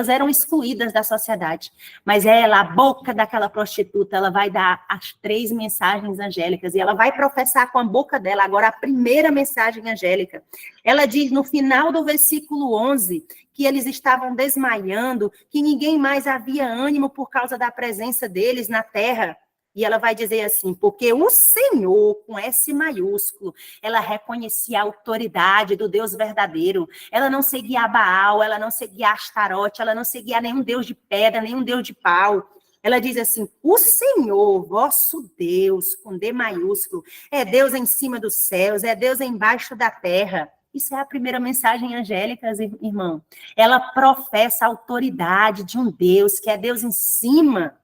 eram excluídas da sociedade. Mas ela, a boca daquela prostituta, ela vai dar as 3 mensagens angélicas, e ela vai professar com a boca dela agora a primeira mensagem angélica. Ela diz no final do versículo 11, que eles estavam desmaiando, que ninguém mais havia ânimo por causa da presença deles na terra. E ela vai dizer assim, porque o Senhor, com S maiúsculo, ela reconhecia a autoridade do Deus verdadeiro. Ela não seguia Baal, ela não seguia Astarote, ela não seguia nenhum Deus de pedra, nenhum Deus de pau. Ela diz assim, o Senhor, vosso Deus, com D maiúsculo, é Deus em cima dos céus, é Deus embaixo da terra. Isso é a primeira mensagem angélica, irmão. Ela professa a autoridade de um Deus, que é Deus em cima,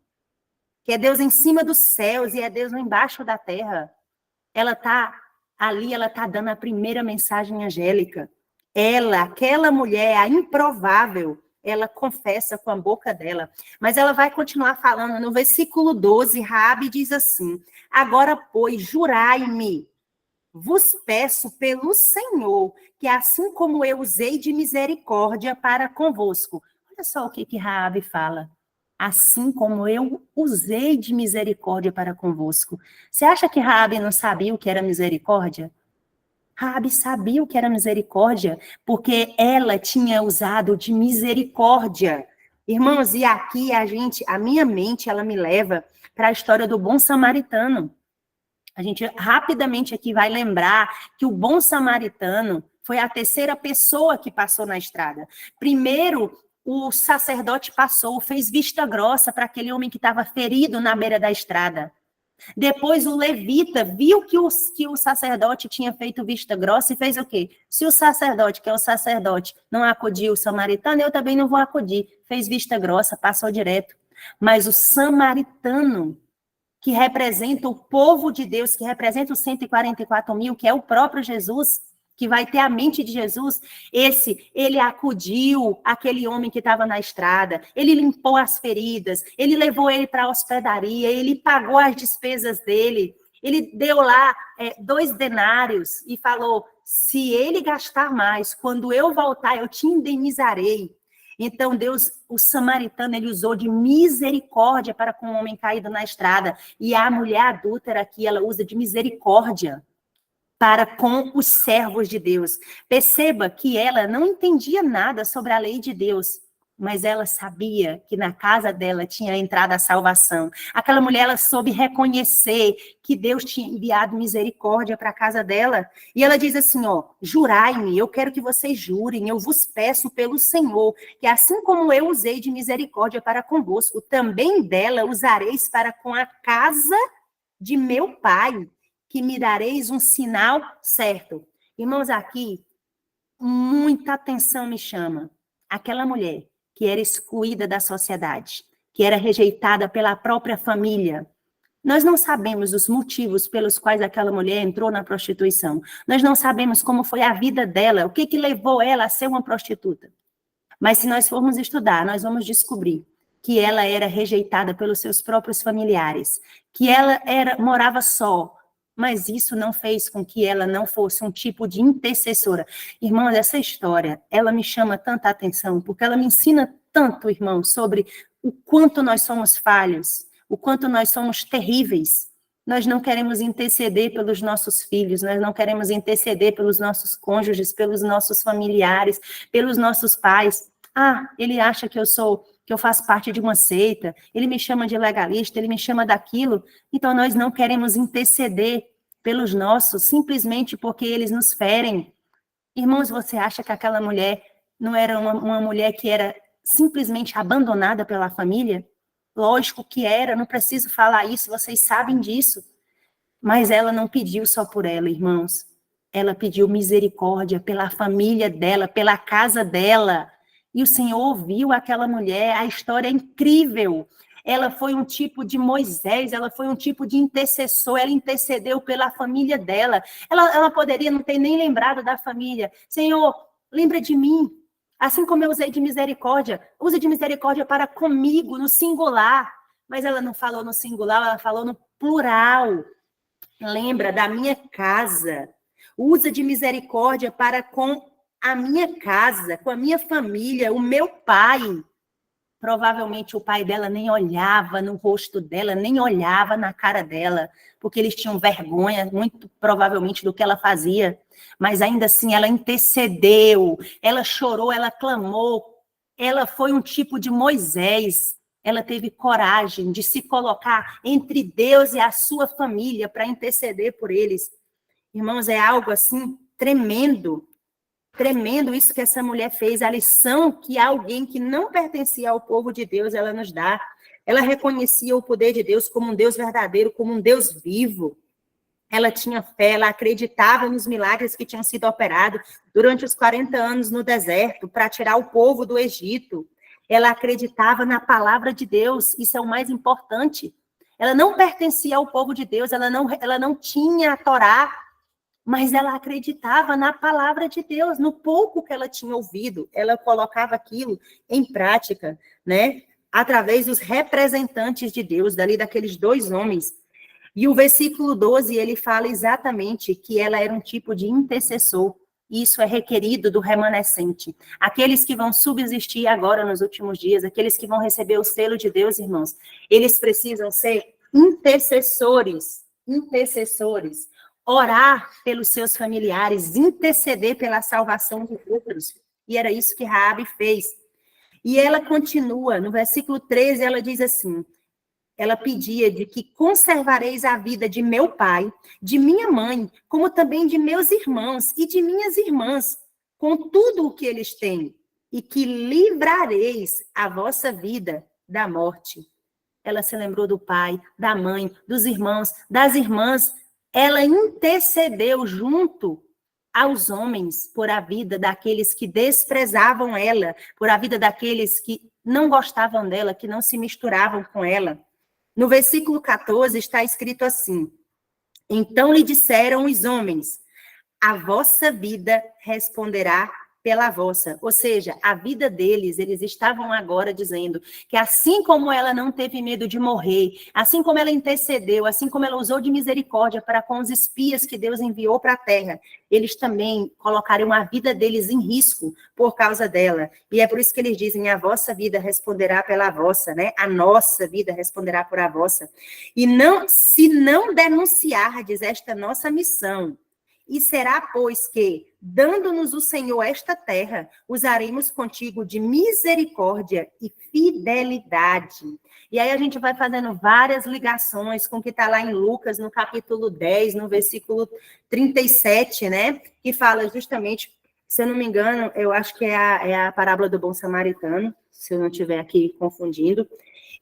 que é Deus em cima dos céus e é Deus embaixo da terra. Ela está ali, ela está dando a primeira mensagem angélica. Ela, aquela mulher, a improvável, ela confessa com a boca dela. Mas ela vai continuar falando. No versículo 12, Raabe diz assim, agora, pois, jurai-me, vos peço pelo Senhor, que assim como eu usei de misericórdia para convosco. Olha só o que Raabe fala. Assim como eu usei de misericórdia para convosco. Você acha que Raabe não sabia o que era misericórdia? Raabe sabia o que era misericórdia, porque ela tinha usado de misericórdia. Irmãos, e aqui a minha mente, ela me leva para a história do bom samaritano. A gente rapidamente aqui vai lembrar que o bom samaritano foi a terceira pessoa que passou na estrada. Primeiro, o sacerdote passou, fez vista grossa para aquele homem que estava ferido na beira da estrada. Depois o levita viu que o sacerdote tinha feito vista grossa e fez o quê? Se o sacerdote, que é o sacerdote, não acudiu o samaritano, eu também não vou acudir. Fez vista grossa, passou direto. Mas o samaritano, que representa o povo de Deus, que representa os 144 mil, que é o próprio Jesus, que vai ter a mente de Jesus, ele acudiu aquele homem que estava na estrada, ele limpou as feridas, ele levou ele para a hospedaria, ele pagou as despesas dele, ele deu lá 2 denários e falou, se ele gastar mais, quando eu voltar, eu te indenizarei. Então, Deus, o samaritano, ele usou de misericórdia para com o homem caído na estrada. E a mulher adúltera aqui, ela usa de misericórdia para com os servos de Deus. Perceba que ela não entendia nada sobre a lei de Deus, mas ela sabia que na casa dela tinha entrado a salvação. Aquela mulher, ela soube reconhecer que Deus tinha enviado misericórdia para a casa dela. E ela diz assim, jurai-me, eu quero que vocês jurem, eu vos peço pelo Senhor, que assim como eu usei de misericórdia para convosco, também dela usareis para com a casa de meu pai, que me dareis um sinal certo. Irmãos, aqui, muita atenção me chama. Aquela mulher que era excluída da sociedade, que era rejeitada pela própria família. Nós não sabemos os motivos pelos quais aquela mulher entrou na prostituição. Nós não sabemos como foi a vida dela, o que levou ela a ser uma prostituta. Mas se nós formos estudar, nós vamos descobrir que ela era rejeitada pelos seus próprios familiares, que ela morava só, mas isso não fez com que ela não fosse um tipo de intercessora. Irmãos, essa história, ela me chama tanta atenção, porque ela me ensina tanto, irmão, sobre o quanto nós somos falhos, o quanto nós somos terríveis. Nós não queremos interceder pelos nossos filhos, nós não queremos interceder pelos nossos cônjuges, pelos nossos familiares, pelos nossos pais. Ele acha que eu faço parte de uma seita, ele me chama de legalista, ele me chama daquilo, então nós não queremos interceder pelos nossos, simplesmente porque eles nos ferem. Irmãos, você acha que aquela mulher não era uma mulher que era simplesmente abandonada pela família? Lógico que era, não preciso falar isso, vocês sabem disso. Mas ela não pediu só por ela, irmãos. Ela pediu misericórdia pela família dela, pela casa dela. E o Senhor ouviu aquela mulher, a história é incrível. Ela foi um tipo de Moisés, ela foi um tipo de intercessor, ela intercedeu pela família dela. Ela poderia não ter nem lembrado da família. Senhor, lembra de mim. Assim como eu usei de misericórdia, use de misericórdia para comigo, no singular. Mas ela não falou no singular, ela falou no plural. Lembra da minha casa. Usa de misericórdia para com a minha casa, com a minha família, o meu pai. Provavelmente o pai dela nem olhava no rosto dela, nem olhava na cara dela, porque eles tinham vergonha, muito provavelmente, do que ela fazia. Mas ainda assim, ela intercedeu, ela chorou, ela clamou. Ela foi um tipo de Moisés. Ela teve coragem de se colocar entre Deus e a sua família para interceder por eles. Irmãos, é algo assim tremendo. Tremendo isso que essa mulher fez, a lição que alguém que não pertencia ao povo de Deus, ela nos dá. Ela reconhecia o poder de Deus como um Deus verdadeiro, como um Deus vivo. Ela tinha fé, ela acreditava nos milagres que tinham sido operados durante os 40 anos no deserto, para tirar o povo do Egito. Ela acreditava na palavra de Deus, isso é o mais importante. Ela não pertencia ao povo de Deus, ela não tinha a Torá, mas ela acreditava na palavra de Deus, no pouco que ela tinha ouvido, ela colocava aquilo em prática, né? Através dos representantes de Deus, dali daqueles 2 homens. E o versículo 12, ele fala exatamente que ela era um tipo de intercessor. Isso é requerido do remanescente. Aqueles que vão subsistir agora nos últimos dias, aqueles que vão receber o selo de Deus, irmãos, eles precisam ser intercessores, orar pelos seus familiares, interceder pela salvação de outros. E era isso que Raabe fez. E ela continua, no versículo 13, ela diz assim, ela pedia de que conservareis a vida de meu pai, de minha mãe, como também de meus irmãos e de minhas irmãs, com tudo o que eles têm, e que livrareis a vossa vida da morte. Ela se lembrou do pai, da mãe, dos irmãos, das irmãs. Ela intercedeu junto aos homens por a vida daqueles que desprezavam ela, por a vida daqueles que não gostavam dela, que não se misturavam com ela. No versículo 14 está escrito assim: então lhe disseram os homens, a vossa vida responderá pela vossa. Ou seja, a vida deles, eles estavam agora dizendo que assim como ela não teve medo de morrer, assim como ela intercedeu, assim como ela usou de misericórdia para com os espias que Deus enviou para a terra, eles também colocariam a vida deles em risco por causa dela. E é por isso que eles dizem, a vossa vida responderá pela vossa, né? A nossa vida responderá por a vossa. E não, se não denunciardes esta nossa missão, e será, pois, que, dando-nos o Senhor esta terra, usaremos contigo de misericórdia e fidelidade. E aí a gente vai fazendo várias ligações com o que está lá em Lucas, no capítulo 10, no versículo 37, né? Que fala justamente, se eu não me engano, eu acho que é a parábola do bom samaritano, se eu não estiver aqui confundindo.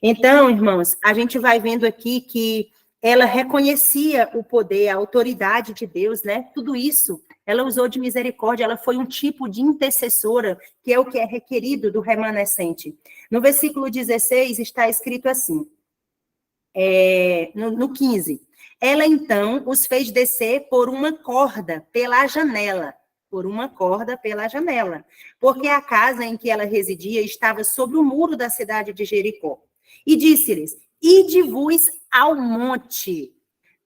Então, irmãos, a gente vai vendo aqui que ela reconhecia o poder, a autoridade de Deus, né? Tudo isso, ela usou de misericórdia, ela foi um tipo de intercessora, que é o que é requerido do remanescente. No versículo 16 está escrito assim, no 15, ela então os fez descer por uma corda pela janela, porque a casa em que ela residia estava sobre o muro da cidade de Jericó. E disse-lhes, ide-vos ao monte,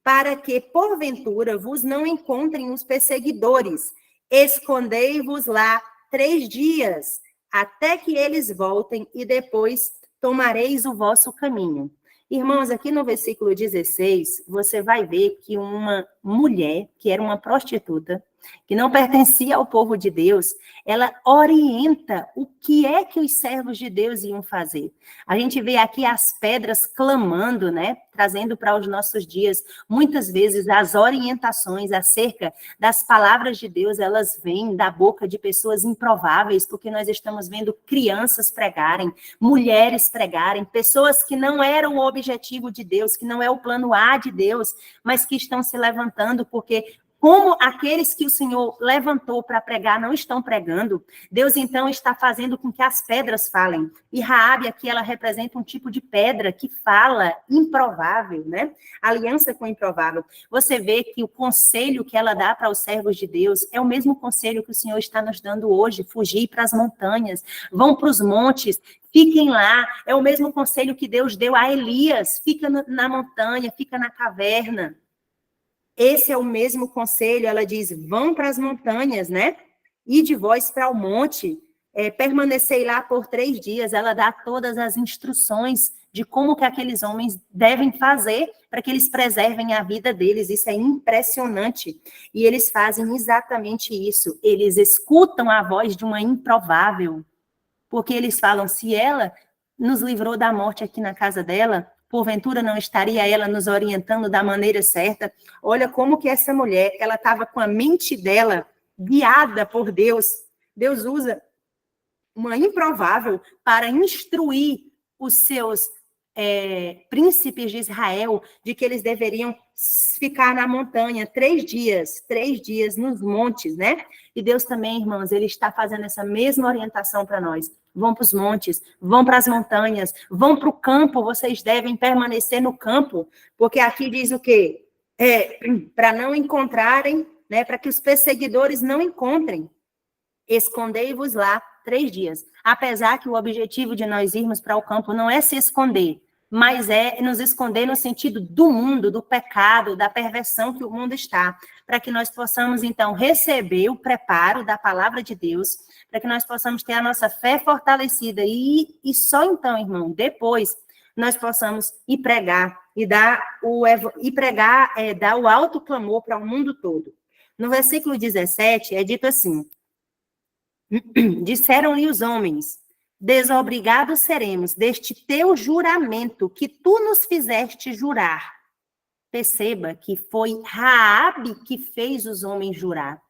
para que, porventura, vos não encontrem os perseguidores. Escondei-vos lá 3 dias, até que eles voltem, e depois tomareis o vosso caminho. Irmãos, aqui no versículo 16, você vai ver que uma mulher, que era uma prostituta, que não pertencia ao povo de Deus, ela orienta o que é que os servos de Deus iam fazer. A gente vê aqui as pedras clamando, né? Trazendo para os nossos dias, muitas vezes, as orientações acerca das palavras de Deus, elas vêm da boca de pessoas improváveis, porque nós estamos vendo crianças pregarem, mulheres pregarem, pessoas que não eram o objetivo de Deus, que não é o plano A de Deus, mas que estão se levantando porque como aqueles que o Senhor levantou para pregar não estão pregando, Deus então está fazendo com que as pedras falem. E Raabe aqui, ela representa um tipo de pedra que fala improvável, né? Aliança com o improvável. Você vê que o conselho que ela dá para os servos de Deus é o mesmo conselho que o Senhor está nos dando hoje, fugir para as montanhas, vão para os montes, fiquem lá. É o mesmo conselho que Deus deu a Elias, fica na montanha, fica na caverna. Esse é o mesmo conselho, ela diz, vão para as montanhas, né? E de vós para o monte, permanecei lá por 3 dias. Ela dá todas as instruções de como que aqueles homens devem fazer para que eles preservem a vida deles. Isso é impressionante. E eles fazem exatamente isso. Eles escutam a voz de uma improvável, porque eles falam, se ela nos livrou da morte aqui na casa dela, porventura não estaria ela nos orientando da maneira certa? Olha como que essa mulher, ela estava com a mente dela guiada por Deus. Deus usa uma improvável para instruir os seus príncipes de Israel de que eles deveriam ficar na montanha 3 dias nos montes, né? E Deus também, irmãos, ele está fazendo essa mesma orientação para nós. Vão para os montes, vão para as montanhas, vão para o campo, vocês devem permanecer no campo, porque aqui diz o quê? Para não encontrarem, né? Para que os perseguidores não encontrem. Escondei-vos lá 3 dias. Apesar que o objetivo de nós irmos para o campo não é se esconder, mas é nos esconder no sentido do mundo, do pecado, da perversão que o mundo está, para que nós possamos, então, receber o preparo da palavra de Deus, para que nós possamos ter a nossa fé fortalecida e só então, irmão, depois nós possamos ir pregar e dar o alto clamor para o mundo todo. No versículo 17 é dito assim: disseram-lhe os homens, desobrigados seremos deste teu juramento que tu nos fizeste jurar. Perceba que foi Raabe que fez os homens jurar.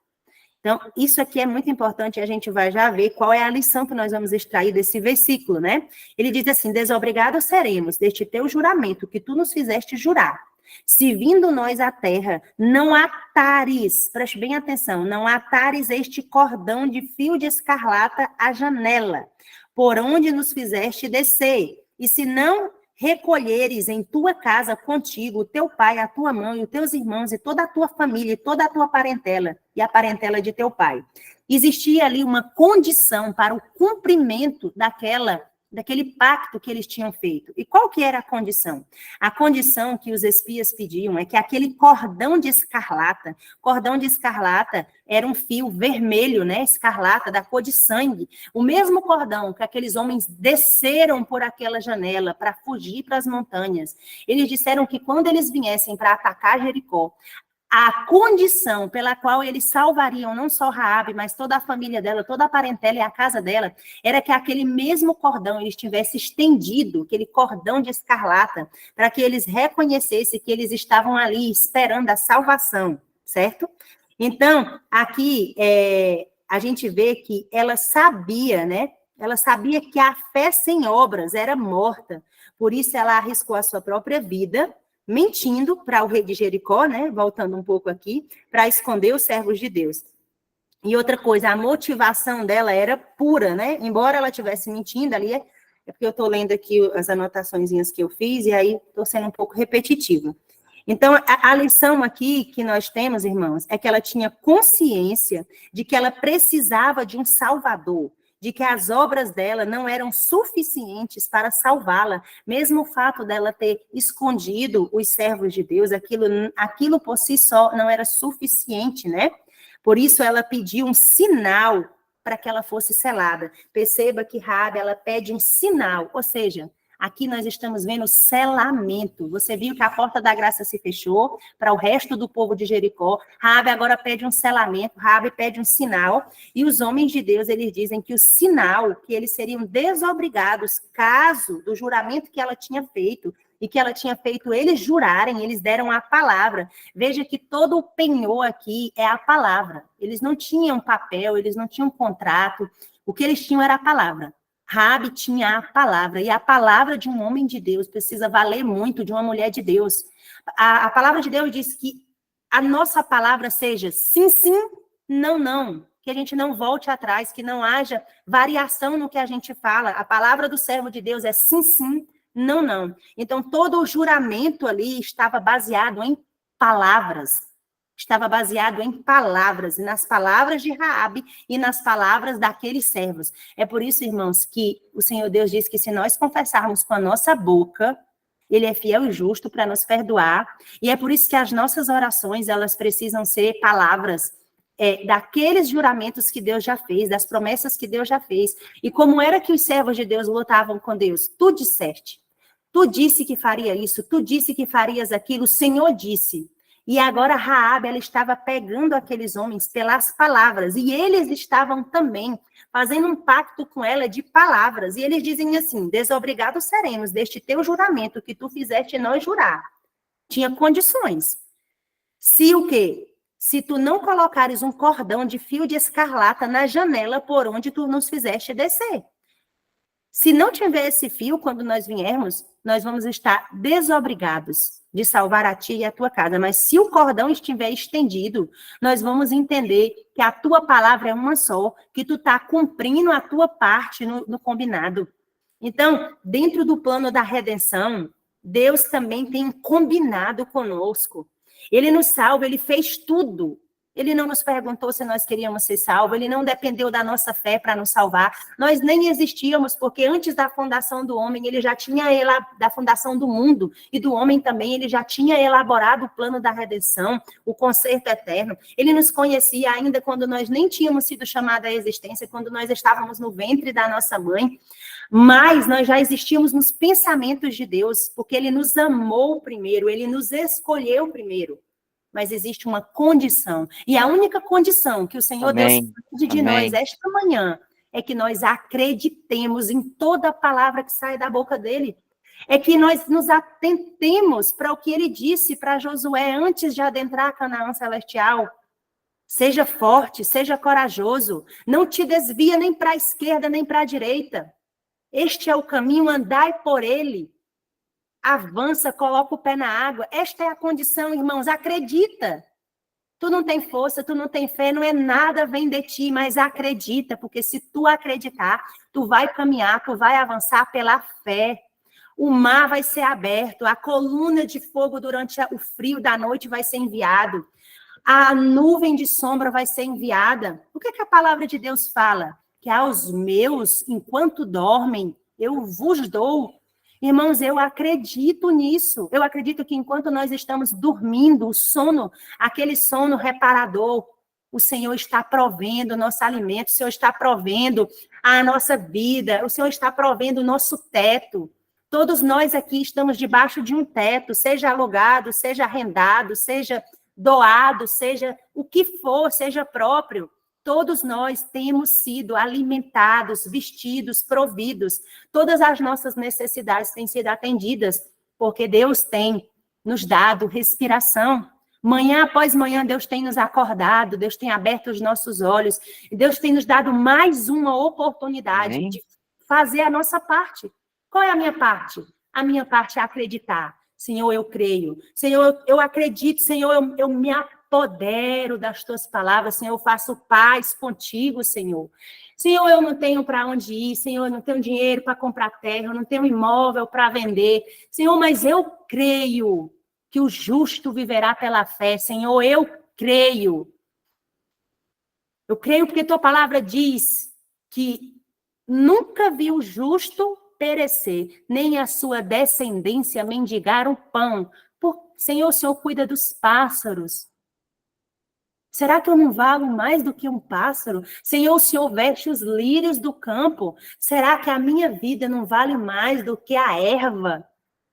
Então, isso aqui é muito importante, a gente vai já ver qual é a lição que nós vamos extrair desse versículo, né? Ele diz assim, desobrigados seremos deste teu juramento que tu nos fizeste jurar. Se vindo nós à terra, não atares, preste bem atenção, não atares este cordão de fio de escarlata à janela, por onde nos fizeste descer, e se não recolheres em tua casa contigo o teu pai, a tua mãe, os teus irmãos e toda a tua família, e toda a tua parentela e a parentela de teu pai. Existia ali uma condição para o cumprimento daquele pacto que eles tinham feito. E qual que era a condição? A condição que os espias pediam é que aquele cordão de escarlata era um fio vermelho, né, escarlata, da cor de sangue. O mesmo cordão que aqueles homens desceram por aquela janela para fugir para as montanhas. Eles disseram que quando eles viessem para atacar Jericó, a condição pela qual eles salvariam não só Raabe, mas toda a família dela, toda a parentela e a casa dela, era que aquele mesmo cordão ele estivesse estendido, aquele cordão de escarlata, para que eles reconhecessem que eles estavam ali esperando a salvação, certo? Então, aqui a gente vê que ela sabia, né? Ela sabia que a fé sem obras era morta, por isso ela arriscou a sua própria vida, mentindo para o rei de Jericó, né? Voltando um pouco aqui, para esconder os servos de Deus. E outra coisa, a motivação dela era pura, né? Embora ela estivesse mentindo ali, é porque eu estou lendo aqui as anotaçõezinhas que eu fiz, e aí estou sendo um pouco repetitiva. Então, a lição aqui que nós temos, irmãos, é que ela tinha consciência de que ela precisava de um salvador, de que as obras dela não eram suficientes para salvá-la, mesmo o fato dela ter escondido os servos de Deus, aquilo por si só não era suficiente, né? Por isso ela pediu um sinal para que ela fosse selada. Perceba que Raabe, ela pede um sinal, ou seja, aqui nós estamos vendo selamento. Você viu que a porta da graça se fechou para o resto do povo de Jericó. Raabe agora pede um selamento, Raabe pede um sinal. E os homens de Deus, eles dizem que o sinal, que eles seriam desobrigados, caso do juramento que ela tinha feito, e que ela tinha feito eles jurarem, eles deram a palavra. Veja que todo o penhor aqui é a palavra. Eles não tinham papel, eles não tinham contrato. O que eles tinham era a palavra. Raabe tinha a palavra, e a palavra de um homem de Deus precisa valer muito de uma mulher de Deus. A palavra de Deus diz que a nossa palavra seja sim, sim, não, não, que a gente não volte atrás, que não haja variação no que a gente fala. A palavra do servo de Deus é sim, sim, não, não. Então, todo o juramento ali estava baseado em palavras. Estava baseado em palavras, e nas palavras de Raabe e nas palavras daqueles servos. É por isso, irmãos, que o Senhor Deus diz que se nós confessarmos com a nossa boca, Ele é fiel e justo para nos perdoar. E é por isso que as nossas orações, elas precisam ser palavras daqueles juramentos que Deus já fez, das promessas que Deus já fez. E como era que os servos de Deus lutavam com Deus? Tu disseste, tu disse que faria isso, tu disse que farias aquilo, o Senhor disse. E agora Raabe, ela estava pegando aqueles homens pelas palavras, e eles estavam também fazendo um pacto com ela de palavras, e eles dizem assim, desobrigados seremos deste teu juramento que tu fizeste nós jurar. Tinha condições. Se o quê? Se tu não colocares um cordão de fio de escarlata na janela por onde tu nos fizeste descer. Se não tiver esse fio, quando nós viermos, nós vamos estar desobrigados de salvar a ti e a tua casa. Mas se o cordão estiver estendido, nós vamos entender que a tua palavra é uma só, que tu está cumprindo a tua parte no combinado. Então, dentro do plano da redenção, Deus também tem um combinado conosco. Ele nos salva, ele fez tudo. Ele não nos perguntou se nós queríamos ser salvos, ele não dependeu da nossa fé para nos salvar. Nós nem existíamos, porque antes da fundação do homem, ele já tinha, da fundação do mundo e do homem também, ele já tinha elaborado o plano da redenção, o conserto eterno. Ele nos conhecia ainda quando nós nem tínhamos sido chamados à existência, quando nós estávamos no ventre da nossa mãe. Mas nós já existíamos nos pensamentos de Deus, porque ele nos amou primeiro, ele nos escolheu primeiro. Mas existe uma condição. E a única condição que o Senhor Deus pede de nós esta manhã é que nós acreditemos em toda palavra que sai da boca dele. É que nós nos atentemos para o que ele disse para Josué antes de adentrar a Canaã celestial. Seja forte, seja corajoso, não te desvia nem para a esquerda nem para a direita. Este é o caminho, andai por ele. Avança, coloca o pé na água. Esta é a condição, irmãos, acredita. Tu não tem força, tu não tem fé, não é nada vem de ti, mas acredita, porque se tu acreditar, tu vai caminhar, tu vai avançar pela fé. O mar vai ser aberto, a coluna de fogo durante o frio da noite vai ser enviado, a nuvem de sombra vai ser enviada. O que a palavra de Deus fala? Que aos meus, enquanto dormem, eu vos dou. Irmãos, eu acredito nisso. Eu acredito que enquanto nós estamos dormindo, o sono, aquele sono reparador, o Senhor está provendo o nosso alimento, o Senhor está provendo a nossa vida, o Senhor está provendo o nosso teto. Todos nós aqui estamos debaixo de um teto, seja alugado, seja arrendado, seja doado, seja o que for, seja próprio. Todos nós temos sido alimentados, vestidos, providos. Todas as nossas necessidades têm sido atendidas, porque Deus tem nos dado respiração. Manhã após manhã, Deus tem nos acordado, Deus tem aberto os nossos olhos, e Deus tem nos dado mais uma oportunidade de fazer a nossa parte. Qual é a minha parte? A minha parte é acreditar. Senhor, eu creio. Senhor, eu acredito. Senhor, eu me apodero das tuas palavras. Senhor, eu faço paz contigo, Senhor. Senhor, eu não tenho para onde ir. Senhor, eu não tenho dinheiro para comprar terra. Eu não tenho imóvel para vender. Senhor, mas eu creio que o justo viverá pela fé. Senhor, eu creio. Eu creio porque tua palavra diz que nunca vi o justo perecer, nem a sua descendência mendigar o pão. Senhor, o Senhor cuida dos pássaros. Será que eu não valo mais do que um pássaro? Senhor, o Senhor veste os lírios do campo. Será que a minha vida não vale mais do que a erva?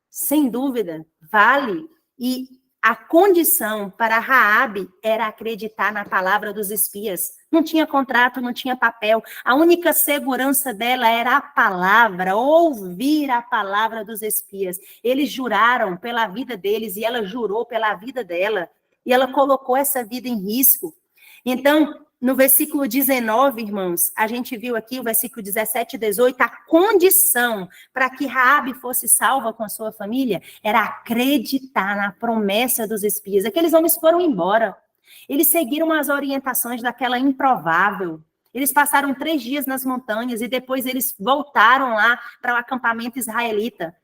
Sem dúvida, vale. E a condição para Raabe era acreditar na palavra dos espias. Não tinha contrato, não tinha papel. A única segurança dela era a palavra, ouvir a palavra dos espias. Eles juraram pela vida deles e ela jurou pela vida dela. E ela colocou essa vida em risco. Então, no versículo 19, irmãos, a gente viu aqui o versículo 17 e 18, a condição para que Raabe fosse salva com a sua família era acreditar na promessa dos espias. Aqueles homens foram embora. Eles seguiram as orientações daquela improvável. Eles passaram 3 dias nas montanhas e depois eles voltaram lá para o acampamento israelita.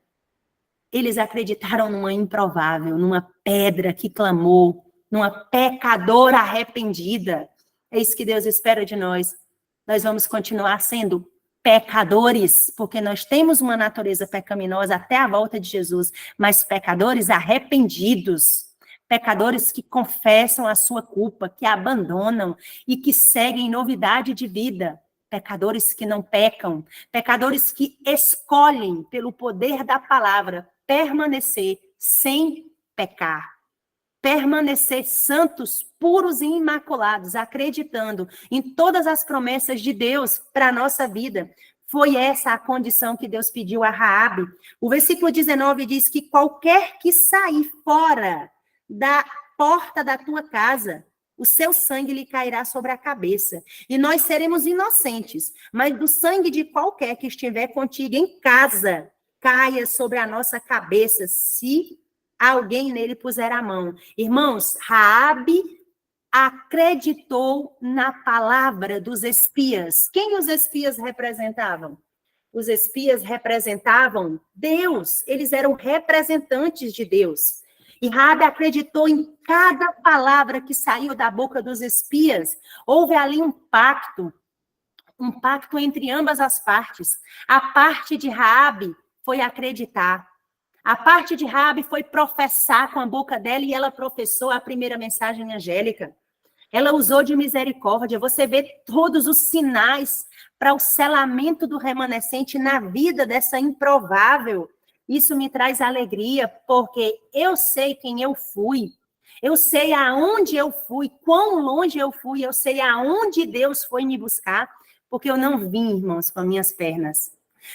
Eles acreditaram numa improvável, numa pedra que clamou, numa pecadora arrependida. É isso que Deus espera de nós. Nós vamos continuar sendo pecadores, porque nós temos uma natureza pecaminosa até a volta de Jesus, mas pecadores arrependidos. Pecadores que confessam a sua culpa, que abandonam e que seguem novidade de vida. Pecadores que não pecam. Pecadores que escolhem, pelo poder da palavra, permanecer sem pecar. Permanecer santos, puros e imaculados, acreditando em todas as promessas de Deus para a nossa vida. Foi essa a condição que Deus pediu a Raabe. O versículo 19 diz que qualquer que sair fora da porta da tua casa, o seu sangue lhe cairá sobre a cabeça. E nós seremos inocentes, mas do sangue de qualquer que estiver contigo em casa, caia sobre a nossa cabeça, se alguém nele puser a mão. Irmãos, Raabe acreditou na palavra dos espias. Quem os espias representavam? Os espias representavam Deus. Eles eram representantes de Deus. E Raabe acreditou em cada palavra que saiu da boca dos espias. Houve ali um pacto entre ambas as partes. A parte de Raabe foi acreditar. A parte de Raabe foi professar com a boca dela e ela professou a primeira mensagem angélica. Ela usou de misericórdia. Você vê todos os sinais para o selamento do remanescente na vida dessa improvável. Isso me traz alegria, porque eu sei quem eu fui. Eu sei aonde eu fui, quão longe eu fui. Eu sei aonde Deus foi me buscar. Porque eu não vim, irmãos, com as minhas pernas.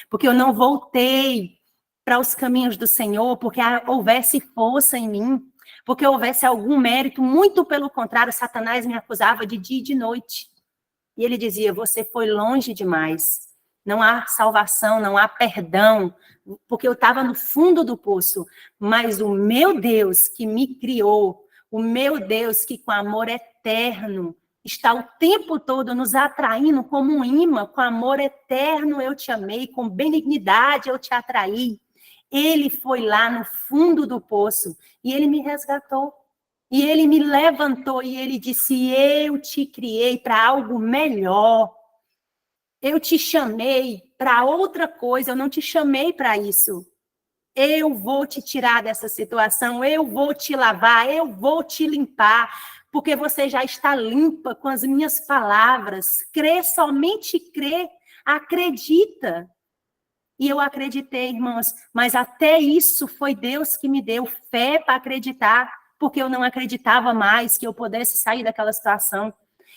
Porque eu não voltei para os caminhos do Senhor, porque houvesse força em mim, porque houvesse algum mérito. Muito pelo contrário, Satanás me acusava de dia e de noite. E ele dizia, você foi longe demais. Não há salvação, não há perdão, porque eu estava no fundo do poço. Mas o meu Deus que me criou, o meu Deus que com amor eterno está o tempo todo nos atraindo como um imã, com amor eterno eu te amei, com benignidade eu te atraí. Ele foi lá no fundo do poço e ele me resgatou. E ele me levantou e ele disse, eu te criei para algo melhor. Eu te chamei para outra coisa, eu não te chamei para isso. Eu vou te tirar dessa situação, eu vou te lavar, eu vou te limpar, porque você já está limpa com as minhas palavras. Crê, somente crê, acredita. E eu acreditei, irmãos, mas até isso foi Deus que me deu fé para acreditar, porque eu não acreditava mais que eu pudesse sair daquela situação.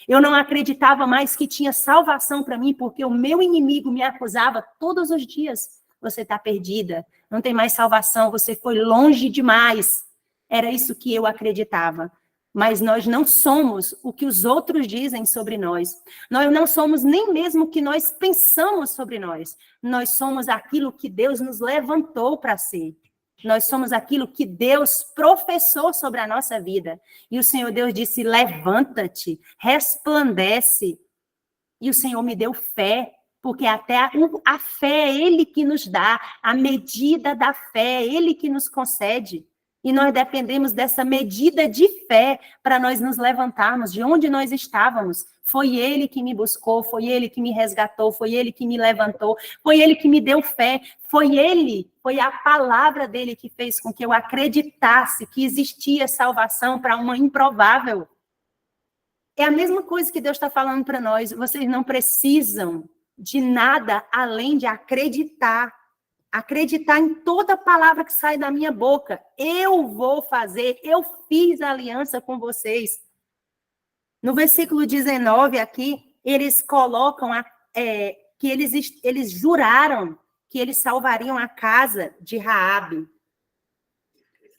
Eu não acreditava mais que tinha salvação para mim, porque o meu inimigo me acusava todos os dias. Você está perdida, não tem mais salvação, você foi longe demais. Era isso que eu acreditava. Mas nós não somos o que os outros dizem sobre nós. Nós não somos nem mesmo o que nós pensamos sobre nós. Nós somos aquilo que Deus nos levantou para ser. Nós somos aquilo que Deus professou sobre a nossa vida. E o Senhor Deus disse, levanta-te, resplandece. E o Senhor me deu fé, porque até a fé é Ele que nos dá, a medida da fé é Ele que nos concede. E nós dependemos dessa medida de fé para nós nos levantarmos de onde nós estávamos. Foi Ele que me buscou, foi Ele que me resgatou, foi Ele que me levantou, foi Ele que me deu fé, foi Ele, foi a palavra dEle que fez com que eu acreditasse que existia salvação para uma improvável. É a mesma coisa que Deus está falando para nós. Vocês não precisam de nada além de acreditar. Acreditar em toda palavra que sai da minha boca. Eu vou fazer, eu fiz aliança com vocês. No versículo 19 aqui, eles colocam que eles juraram que eles salvariam a casa de Raabe.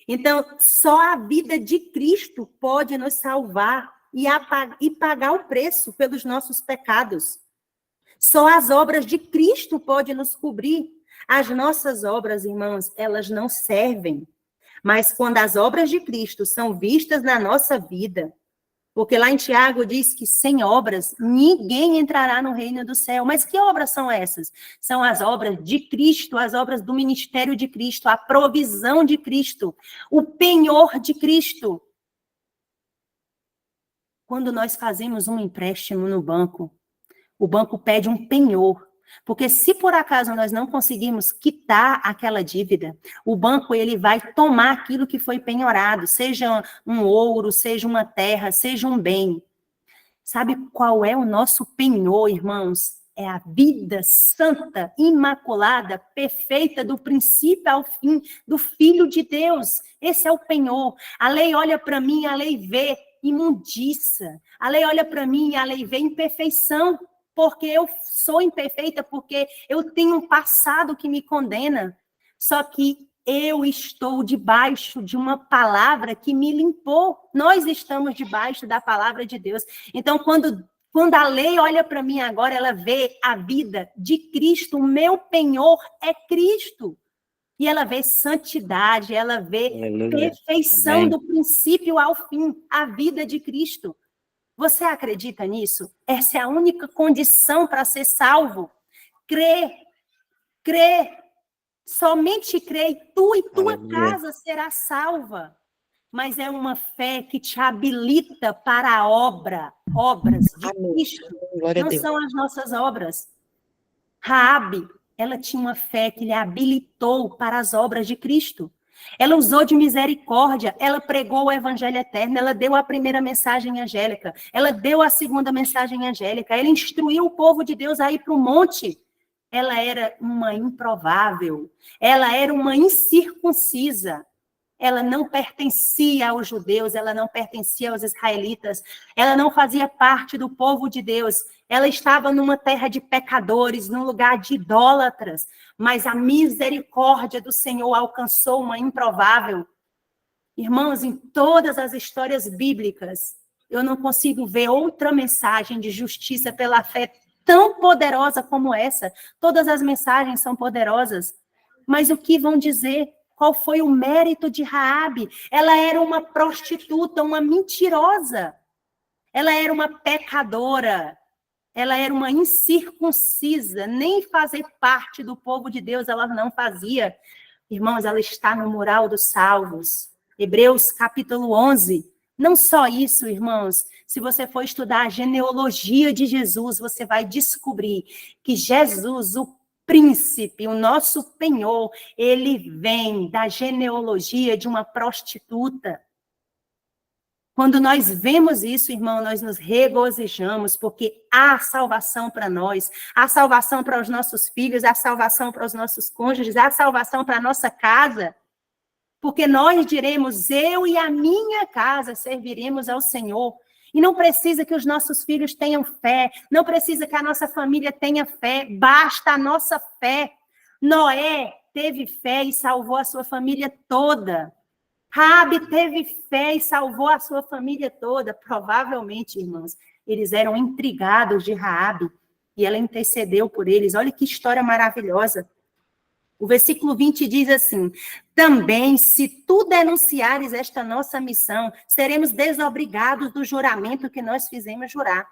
Então, só a vida de Cristo pode nos salvar e pagar o preço pelos nossos pecados. Só as obras de Cristo podem nos cobrir. As nossas obras, irmãos, elas não servem. Mas quando as obras de Cristo são vistas na nossa vida, porque lá em Tiago diz que sem obras ninguém entrará no reino do céu. Mas que obras são essas? São as obras de Cristo, as obras do ministério de Cristo, a provisão de Cristo, o penhor de Cristo. Quando nós fazemos um empréstimo no banco, o banco pede um penhor. Porque se por acaso nós não conseguirmos quitar aquela dívida, o banco ele vai tomar aquilo que foi penhorado, seja um ouro, seja uma terra, seja um bem. Sabe qual é o nosso penhor, irmãos? É a vida santa, imaculada, perfeita, do princípio ao fim, do Filho de Deus. Esse é o penhor. A lei olha para mim, a lei vê imundícia. A lei olha para mim e a lei vê imperfeição. Porque eu sou imperfeita, porque eu tenho um passado que me condena. Só que eu estou debaixo de uma palavra que me limpou. Nós estamos debaixo da palavra de Deus. Então, quando a lei olha para mim agora, ela vê a vida de Cristo. O meu penhor é Cristo. E ela vê santidade, ela vê perfeição. Amém. Do princípio ao fim, a vida de Cristo. Você acredita nisso? Essa é a única condição para ser salvo. Crê, somente crê, e tu e tua casa será salva. Mas é uma fé que te habilita para a obras de Cristo. Não são as nossas obras. Raabe, ela tinha uma fé que lhe habilitou para as obras de Cristo. Ela usou de misericórdia, ela pregou o evangelho eterno, ela deu a primeira mensagem angélica, ela deu a segunda mensagem angélica, ela instruiu o povo de Deus a ir para o monte. Ela era uma improvável, ela era uma incircuncisa. Ela não pertencia aos judeus, ela não pertencia aos israelitas, ela não fazia parte do povo de Deus. Ela estava numa terra de pecadores, num lugar de idólatras, mas a misericórdia do Senhor alcançou uma improvável. Irmãos, em todas as histórias bíblicas, eu não consigo ver outra mensagem de justiça pela fé tão poderosa como essa. Todas as mensagens são poderosas, mas o que vão dizer? Qual foi o mérito de Raabe? Ela era uma prostituta, uma mentirosa. Ela era uma pecadora. Ela era uma incircuncisa. Nem fazer parte do povo de Deus ela não fazia. Irmãos, ela está no mural dos salvos. Hebreus capítulo 11. Não só isso, irmãos. Se você for estudar a genealogia de Jesus, você vai descobrir que Jesus, o príncipe, o nosso penhor, ele vem da genealogia de uma prostituta. Quando nós vemos isso, irmão, nós nos regozijamos, porque há salvação para nós, há salvação para os nossos filhos, há salvação para os nossos cônjuges, há salvação para a nossa casa, porque nós diremos, eu e a minha casa serviremos ao Senhor. E não precisa que os nossos filhos tenham fé, não precisa que a nossa família tenha fé, basta a nossa fé. Noé teve fé e salvou a sua família toda. Raabe teve fé e salvou a sua família toda. Provavelmente, irmãos, eles eram intrigados de Raabe e ela intercedeu por eles. Olha que história maravilhosa. O versículo 20 diz assim: também, se tu denunciares esta nossa missão, seremos desobrigados do juramento que nós fizemos jurar.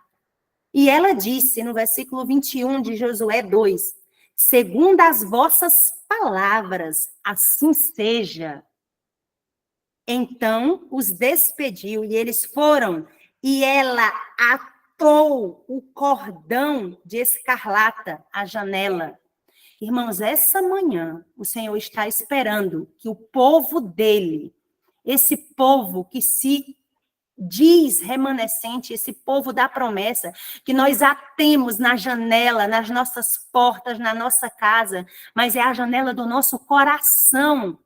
E ela disse, no versículo 21 de Josué 2, segundo as vossas palavras, assim seja. Então, os despediu e eles foram, e ela atou o cordão de escarlata à janela. Irmãos, essa manhã, o Senhor está esperando que o povo dele, esse povo que se diz remanescente, esse povo da promessa, que nós atemos na janela, nas nossas portas, na nossa casa, mas é a janela do nosso coração.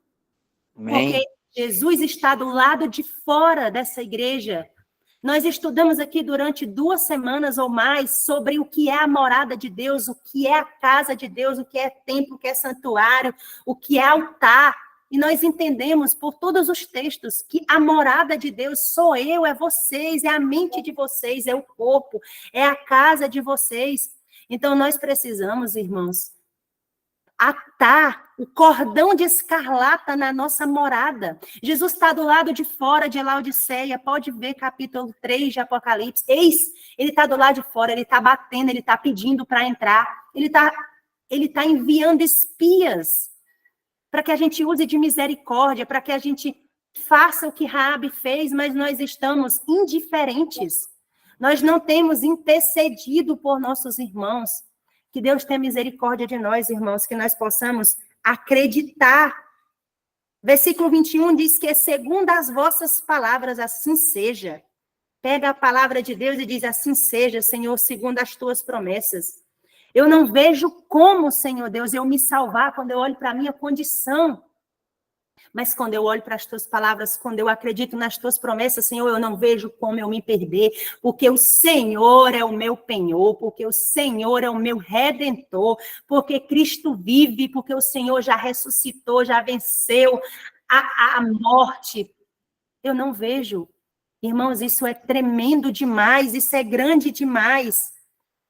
Amém. Porque Jesus está do lado de fora dessa igreja. Nós estudamos aqui durante 2 semanas ou mais sobre o que é a morada de Deus, o que é a casa de Deus, o que é templo, o que é santuário, o que é altar. E nós entendemos por todos os textos que a morada de Deus sou eu, é vocês, é a mente de vocês, é o corpo, é a casa de vocês. Então nós precisamos, irmãos, atar o cordão de escarlata na nossa morada. Jesus está do lado de fora de Laodiceia, pode ver capítulo 3 de Apocalipse. Eis, ele está do lado de fora, ele está batendo, ele está pedindo para entrar, ele tá enviando espias para que a gente use de misericórdia, para que a gente faça o que Raabe fez, mas nós estamos indiferentes. Nós não temos intercedido por nossos irmãos. Que Deus tenha misericórdia de nós, irmãos, que nós possamos acreditar. Versículo 21 diz que segundo as vossas palavras, assim seja. Pega a palavra de Deus e diz, assim seja, Senhor, segundo as tuas promessas. Eu não vejo como, Senhor Deus, eu me salvar quando eu olho para a minha condição. Mas quando eu olho para as tuas palavras, quando eu acredito nas tuas promessas, Senhor, eu não vejo como eu me perder, porque o Senhor é o meu penhor, porque o Senhor é o meu redentor, porque Cristo vive, porque o Senhor já ressuscitou, já venceu a morte. Eu não vejo. Irmãos, isso é tremendo demais, isso é grande demais.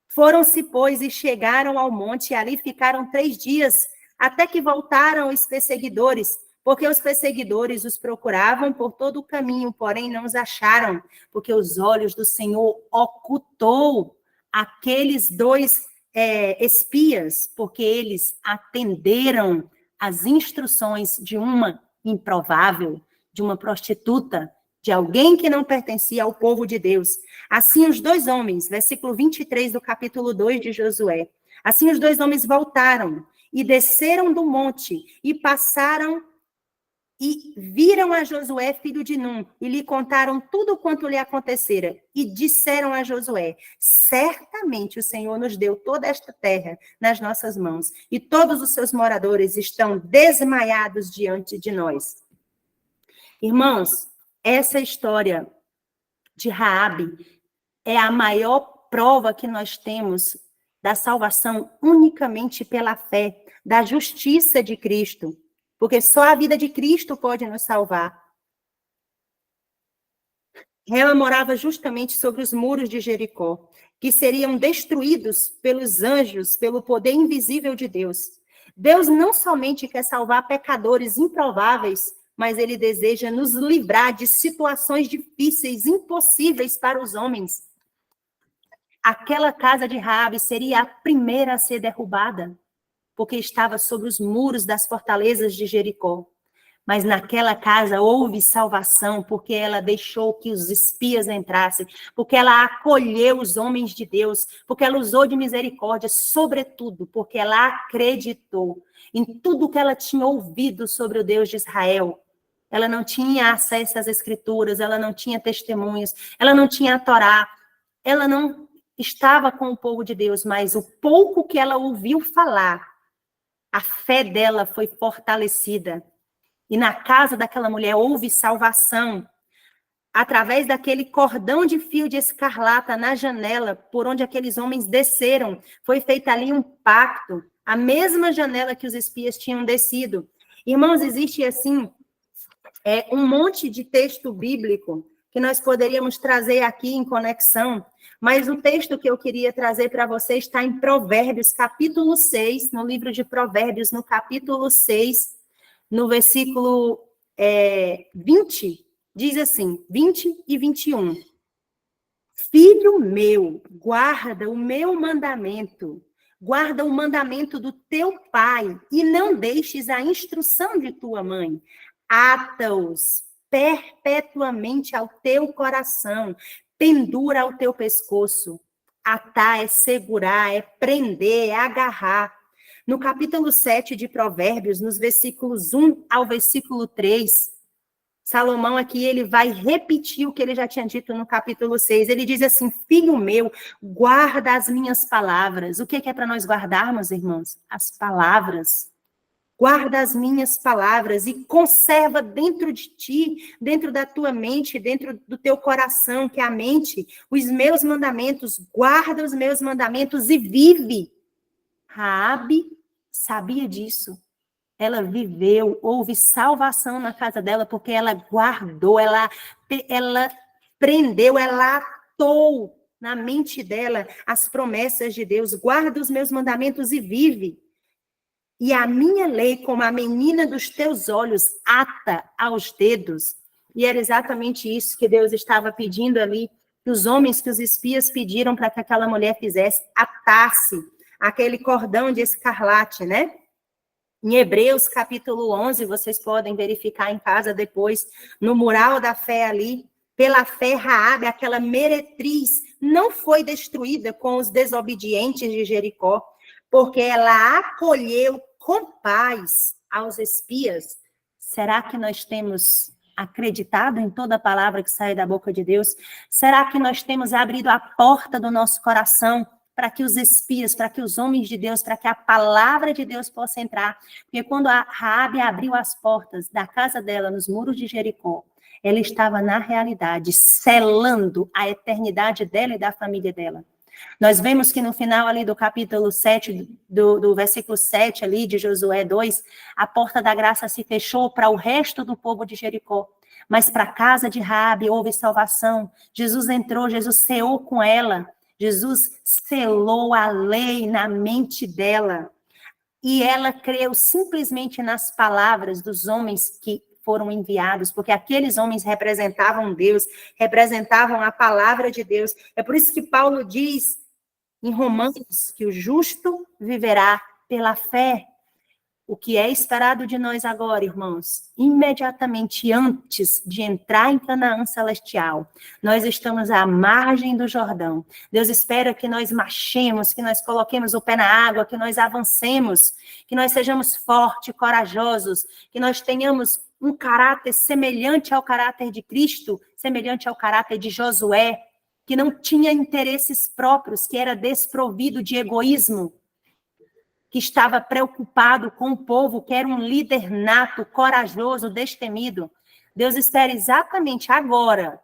Foram-se, pois, e chegaram ao monte, e ali ficaram 3 dias, até que voltaram os perseguidores, porque os perseguidores os procuravam por todo o caminho, porém não os acharam, porque os olhos do Senhor ocultou aqueles 2 espias, porque eles atenderam às instruções de uma improvável, de uma prostituta, de alguém que não pertencia ao povo de Deus. Assim os 2 homens, versículo 23 do capítulo 2 de Josué, assim os 2 homens voltaram e desceram do monte e passaram e viram a Josué, filho de Num, e lhe contaram tudo quanto lhe acontecera. E disseram a Josué, certamente o Senhor nos deu toda esta terra nas nossas mãos, e todos os seus moradores estão desmaiados diante de nós. Irmãos, essa história de Raabe é a maior prova que nós temos da salvação unicamente pela fé, da justiça de Cristo, porque só a vida de Cristo pode nos salvar. Ela morava justamente sobre os muros de Jericó, que seriam destruídos pelos anjos, pelo poder invisível de Deus. Deus não somente quer salvar pecadores improváveis, mas ele deseja nos livrar de situações difíceis, impossíveis para os homens. Aquela casa de Raabe seria a primeira a ser derrubada, porque estava sobre os muros das fortalezas de Jericó. Mas naquela casa houve salvação, porque ela deixou que os espias entrassem, porque ela acolheu os homens de Deus, porque ela usou de misericórdia, sobretudo, porque ela acreditou em tudo que ela tinha ouvido sobre o Deus de Israel. Ela não tinha acesso às escrituras, ela não tinha testemunhos, ela não tinha a Torá, ela não estava com o povo de Deus, mas o pouco que ela ouviu falar, a fé dela foi fortalecida. E na casa daquela mulher houve salvação. Através daquele cordão de fio de escarlata na janela, por onde aqueles homens desceram, foi feito ali um pacto, a mesma janela que os espias tinham descido. Irmãos, existe assim, um monte de texto bíblico que nós poderíamos trazer aqui em conexão, mas o texto que eu queria trazer para vocês está em Provérbios, capítulo 6, no livro de Provérbios, no capítulo 6, no versículo 20, diz assim, 20 e 21. Filho meu, guarda o meu mandamento, guarda o mandamento do teu pai, e não deixes a instrução de tua mãe. Ata-os perpetuamente ao teu coração, pendura ao teu pescoço. Atar é segurar, é prender, é agarrar. No capítulo 7 de Provérbios, nos versículos 1 ao versículo 3, Salomão aqui, ele vai repetir o que ele já tinha dito no capítulo 6. Ele diz assim, filho meu, guarda as minhas palavras. O que é para nós guardarmos, irmãos? As palavras. Guarda as minhas palavras e conserva dentro de ti, dentro da tua mente, dentro do teu coração, que é a mente, os meus mandamentos. Guarda os meus mandamentos e vive. Raabe sabia disso. Ela viveu, houve salvação na casa dela, porque ela guardou, ela prendeu, ela atou na mente dela as promessas de Deus. Guarda os meus mandamentos e vive. E a minha lei, como a menina dos teus olhos, ata aos dedos. E era exatamente isso que Deus estava pedindo ali, que os homens, que os espias pediram para que aquela mulher fizesse, atasse aquele cordão de escarlate, né? Em Hebreus, capítulo 11, vocês podem verificar em casa depois, no mural da fé ali, pela fé, Raabe, aquela meretriz, não foi destruída com os desobedientes de Jericó, porque ela acolheu com paz aos espias. Será que nós temos acreditado em toda a palavra que sai da boca de Deus? Será que nós temos abrido a porta do nosso coração para que os espias, para que os homens de Deus, para que a palavra de Deus possa entrar? Porque quando a Raabe abriu as portas da casa dela, nos muros de Jericó, ela estava, na realidade, selando a eternidade dela e da família dela. Nós vemos que no final ali do capítulo 7, do versículo 7 ali de Josué 2, a porta da graça se fechou para o resto do povo de Jericó. Mas para a casa de Raabe houve salvação. Jesus entrou, Jesus ceou com ela. Jesus selou a lei na mente dela. E ela creu simplesmente nas palavras dos homens que foram enviados, porque aqueles homens representavam Deus, representavam a palavra de Deus. É por isso que Paulo diz em Romanos que o justo viverá pela fé. O que é esperado de nós agora, irmãos? Imediatamente antes de entrar em Canaã celestial, nós estamos à margem do Jordão. Deus espera que nós marchemos, que nós coloquemos o pé na água, que nós avancemos, que nós sejamos fortes, corajosos, que nós tenhamos um caráter semelhante ao caráter de Cristo, semelhante ao caráter de Josué, que não tinha interesses próprios, que era desprovido de egoísmo. que estava preocupado com o povo, que era um líder nato, corajoso, destemido. Deus espera exatamente agora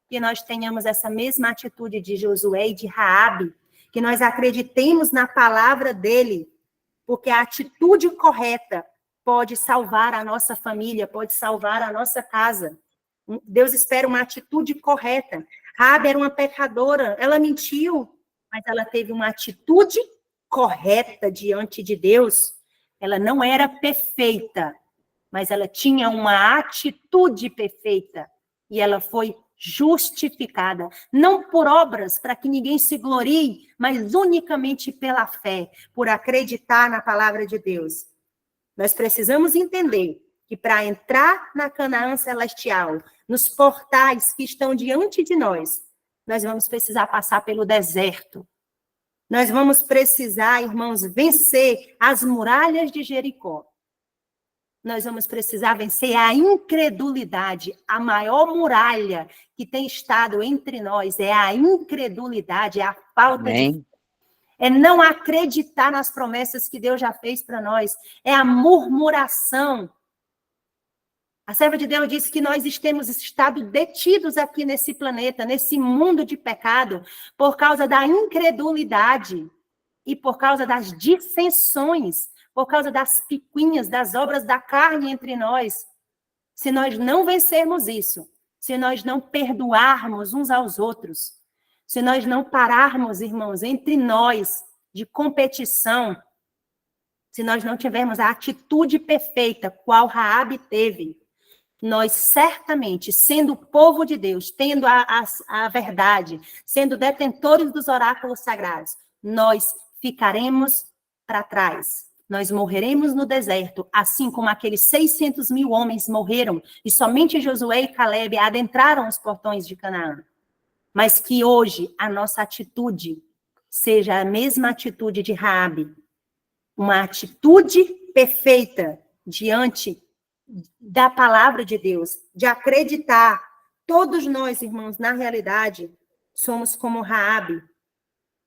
que nós tenhamos essa mesma atitude de Josué e de Raabe, que nós acreditemos na palavra dele, porque a atitude correta pode salvar a nossa família, pode salvar a nossa casa. Deus espera uma atitude correta. Raabe era uma pecadora, ela mentiu, mas ela teve uma atitude correta diante de Deus. Ela não era perfeita, mas ela tinha uma atitude perfeita. E ela foi justificada, não por obras, para que ninguém se glorie, mas unicamente pela fé, por acreditar na palavra de Deus. Nós precisamos entender que para entrar na Canaã celestial, nos portais que estão diante de nós vamos precisar passar pelo deserto. Nós vamos precisar, irmãos, vencer as muralhas de Jericó. Nós vamos precisar vencer a incredulidade. A maior muralha que tem estado entre nós é a incredulidade, é a falta de... É não acreditar nas promessas que Deus já fez para nós. É a murmuração. A serva de Deus disse que nós temos estado detidos aqui nesse planeta, nesse mundo de pecado, por causa da incredulidade e por causa das dissensões, por causa das picuinhas, das obras da carne entre nós. Se nós não vencermos isso, se nós não perdoarmos uns aos outros, se nós não pararmos, irmãos, entre nós de competição, se nós não tivermos a atitude perfeita, qual Raabe teve, nós certamente, sendo povo de Deus, tendo a verdade, sendo detentores dos oráculos sagrados, nós ficaremos para trás. Nós morreremos no deserto, assim como aqueles 600 mil homens morreram, e somente Josué e Calebe adentraram os portões de Canaã. Mas que hoje a nossa atitude seja a mesma atitude de Raabe, uma atitude perfeita diante da palavra de Deus, de acreditar. Todos nós, irmãos, na realidade, somos como Raabe.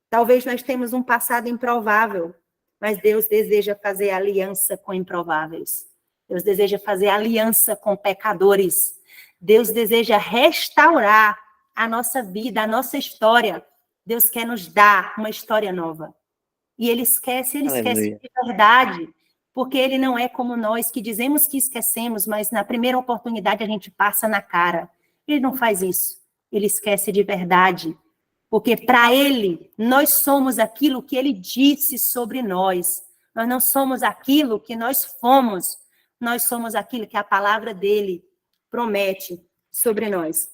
Talvez nós temos um passado improvável, mas Deus deseja fazer aliança com improváveis. Deus deseja fazer aliança com pecadores. Deus deseja restaurar a nossa vida, a nossa história. Deus quer nos dar uma história nova. E ele esquece de verdade, porque ele não é como nós, que dizemos que esquecemos, mas na primeira oportunidade a gente passa na cara. Ele não faz isso. Ele esquece de verdade. Porque para ele, nós somos aquilo que ele disse sobre nós. Nós não somos aquilo que nós fomos. Nós somos aquilo que a palavra dele promete sobre nós.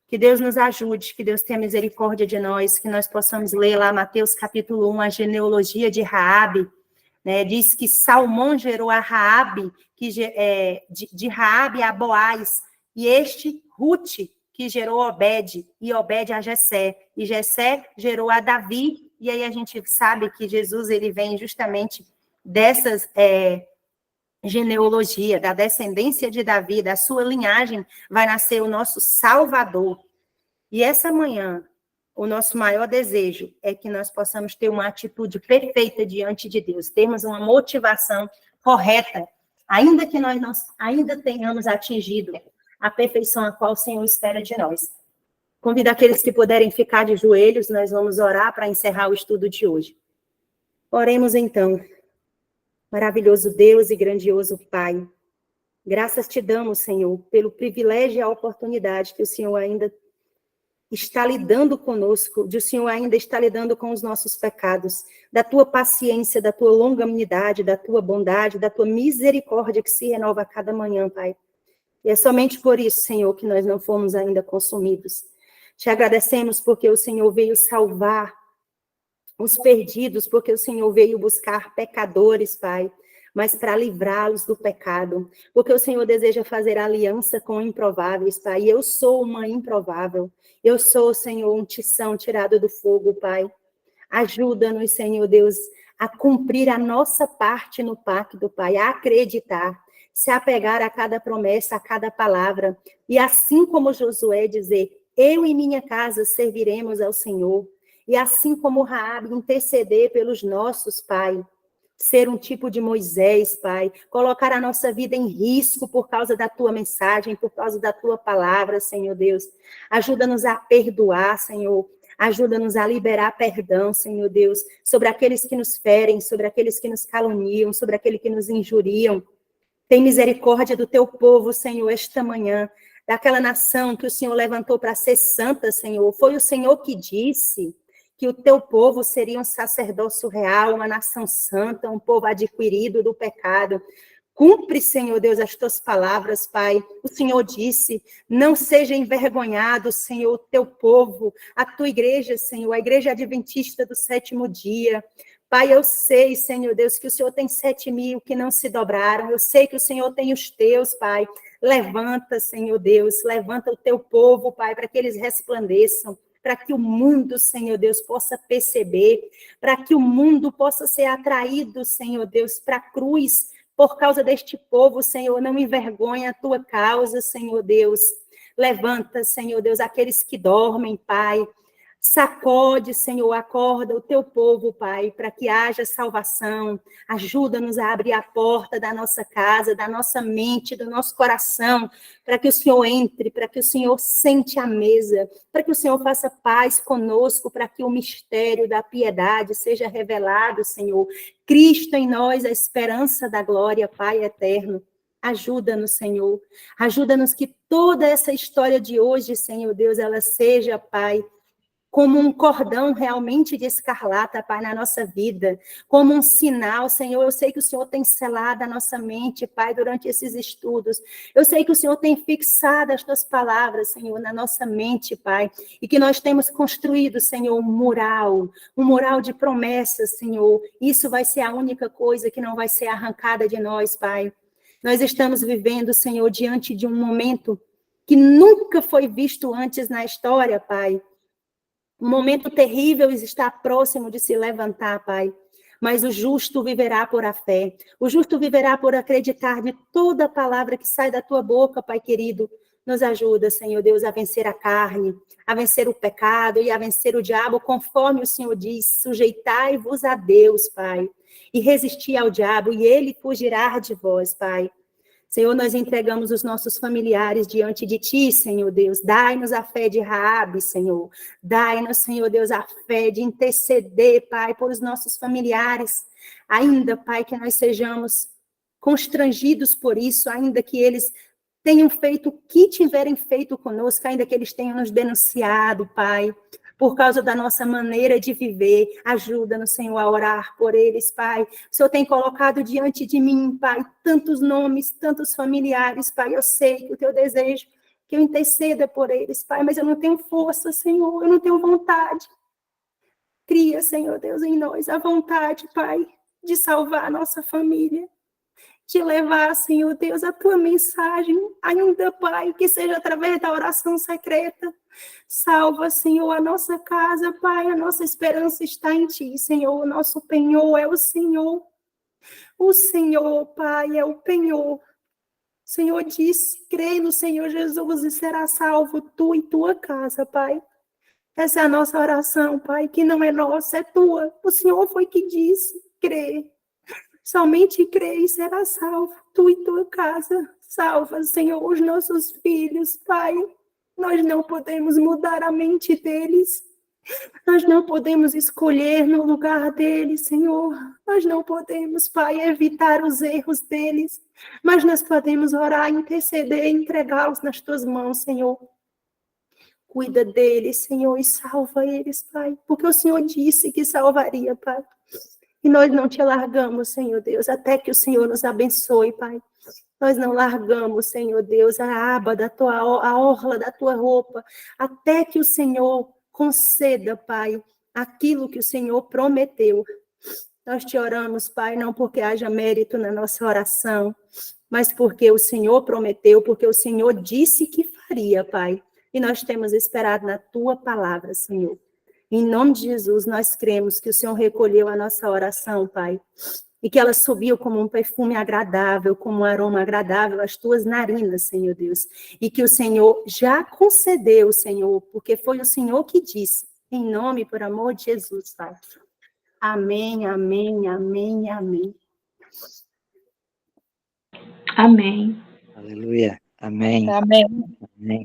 Que Deus nos ajude, que Deus tenha misericórdia de nós, que nós possamos ler lá Mateus capítulo 1, a genealogia de Raabe. Né? Diz que Salmão gerou a Raabe, de Raabe a Boaz, e este Ruth, que gerou Obed, e Obed a Jessé, e Jessé gerou a Davi, e aí a gente sabe que Jesus ele vem justamente dessas genealogia, da descendência de Davi, da sua linhagem, vai nascer o nosso Salvador. E essa manhã, o nosso maior desejo é que nós possamos ter uma atitude perfeita diante de Deus, termos uma motivação correta, ainda que nós não ainda tenhamos atingido a perfeição a qual o Senhor espera de nós. Convido aqueles que puderem ficar de joelhos, nós vamos orar para encerrar o estudo de hoje. Oremos então. Maravilhoso Deus e grandioso Pai, graças te damos, Senhor, pelo privilégio e a oportunidade que o Senhor ainda está lidando conosco, de o Senhor ainda está lidando com os nossos pecados, da tua paciência, da tua longanimidade, da tua bondade, da tua misericórdia que se renova a cada manhã, Pai. E é somente por isso, Senhor, que nós não fomos ainda consumidos. Te agradecemos porque o Senhor veio salvar os perdidos, porque o Senhor veio buscar pecadores, Pai, mas para livrá-los do pecado, porque o Senhor deseja fazer aliança com improváveis, Pai, e eu sou uma improvável, eu sou, Senhor, um tição tirado do fogo, Pai. Ajuda-nos, Senhor Deus, a cumprir a nossa parte no pacto, Pai, a acreditar, se apegar a cada promessa, a cada palavra, e assim como Josué dizer, eu e minha casa serviremos ao Senhor, e assim como Raabe interceder pelos nossos, Pai, ser um tipo de Moisés, Pai, colocar a nossa vida em risco por causa da tua mensagem, por causa da tua palavra, Senhor Deus. Ajuda-nos a perdoar, Senhor. Ajuda-nos a liberar perdão, Senhor Deus, sobre aqueles que nos ferem, sobre aqueles que nos caluniam, sobre aqueles que nos injuriam. Tem misericórdia do teu povo, Senhor, esta manhã, daquela nação que o Senhor levantou para ser santa, Senhor. Foi o Senhor que disse que o teu povo seria um sacerdócio real, uma nação santa, um povo adquirido do pecado. Cumpre, Senhor Deus, as tuas palavras, Pai. O Senhor disse, não seja envergonhado, Senhor, o teu povo, a tua igreja, Senhor, a igreja adventista do 7º dia. Pai, eu sei, Senhor Deus, que o Senhor tem 7.000 que não se dobraram. Eu sei que o Senhor tem os teus, Pai. Levanta, Senhor Deus, levanta o teu povo, Pai, para que eles resplandeçam, para que o mundo, Senhor Deus, possa perceber, para que o mundo possa ser atraído, Senhor Deus, para a cruz, por causa deste povo, Senhor. Não envergonha a tua causa, Senhor Deus. Levanta, Senhor Deus, aqueles que dormem, Pai. Sacode, Senhor, acorda o teu povo, Pai, para que haja salvação. Ajuda-nos a abrir a porta da nossa casa, da nossa mente, do nosso coração, para que o Senhor entre, para que o Senhor sente à mesa, para que o Senhor faça paz conosco, para que o mistério da piedade seja revelado, Senhor. Cristo em nós, a esperança da glória, Pai eterno. Ajuda-nos, Senhor. Ajuda-nos que toda essa história de hoje, Senhor Deus, ela seja, Pai, como um cordão realmente de escarlata, Pai, na nossa vida, como um sinal, Senhor. Eu sei que o Senhor tem selado a nossa mente, Pai, durante esses estudos. Eu sei que o Senhor tem fixado as tuas palavras, Senhor, na nossa mente, Pai, e que nós temos construído, Senhor, um mural de promessas, Senhor. Isso vai ser a única coisa que não vai ser arrancada de nós, Pai. Nós estamos vivendo, Senhor, diante de um momento que nunca foi visto antes na história, Pai. Um momento terrível está próximo de se levantar, Pai. Mas o justo viverá por a fé. O justo viverá por acreditar de toda a palavra que sai da tua boca, Pai querido. Nos ajuda, Senhor Deus, a vencer a carne, a vencer o pecado e a vencer o diabo, conforme o Senhor diz, sujeitai-vos a Deus, Pai, e resisti ao diabo, e ele fugirá de vós, Pai. Senhor, nós entregamos os nossos familiares diante de Ti, Senhor Deus. Dai-nos a fé de Raabe, Senhor. Dai-nos, Senhor Deus, a fé de interceder, Pai, por os nossos familiares. Ainda, Pai, que nós sejamos constrangidos por isso, ainda que eles tenham feito o que tiverem feito conosco, ainda que eles tenham nos denunciado, Pai, por causa da nossa maneira de viver. Ajuda-nos, Senhor, a orar por eles, Pai. O Senhor tem colocado diante de mim, Pai, tantos nomes, tantos familiares, Pai. Eu sei que o teu desejo é que eu interceda por eles, Pai, mas eu não tenho força, Senhor, eu não tenho vontade. Cria, Senhor Deus, em nós a vontade, Pai, de salvar a nossa família, de levar, Senhor Deus, a tua mensagem, ainda, Pai, que seja através da oração secreta. Salva, Senhor, a nossa casa, Pai, a nossa esperança está em Ti, Senhor, o nosso penhor é o Senhor. O Senhor, Pai, é o penhor. O Senhor disse, crê no Senhor Jesus e será salvo tu e tua casa, Pai. Essa é a nossa oração, Pai, que não é nossa, é tua. O Senhor foi que disse, crê. Somente crê e será salvo, tu e tua casa. Salva, Senhor, os nossos filhos, Pai. Nós não podemos mudar a mente deles. Nós não podemos escolher no lugar deles, Senhor. Nós não podemos, Pai, evitar os erros deles. Mas nós podemos orar, interceder, entregá-los nas tuas mãos, Senhor. Cuida deles, Senhor, e salva eles, Pai. Porque o Senhor disse que salvaria, Pai. E nós não te largamos, Senhor Deus, até que o Senhor nos abençoe, Pai. Nós não largamos, Senhor Deus, a aba a orla da tua roupa, até que o Senhor conceda, Pai, aquilo que o Senhor prometeu. Nós te oramos, Pai, não porque haja mérito na nossa oração, mas porque o Senhor prometeu, porque o Senhor disse que faria, Pai. E nós temos esperado na tua palavra, Senhor. Em nome de Jesus, nós cremos que o Senhor recolheu a nossa oração, Pai, e que ela subiu como um perfume agradável, como um aroma agradável às tuas narinas, Senhor Deus, e que o Senhor já concedeu, Senhor, porque foi o Senhor que disse, em nome, por amor de Jesus, Pai. Amém, amém, amém, amém. Amém. Aleluia. Amém. Amém. Amém.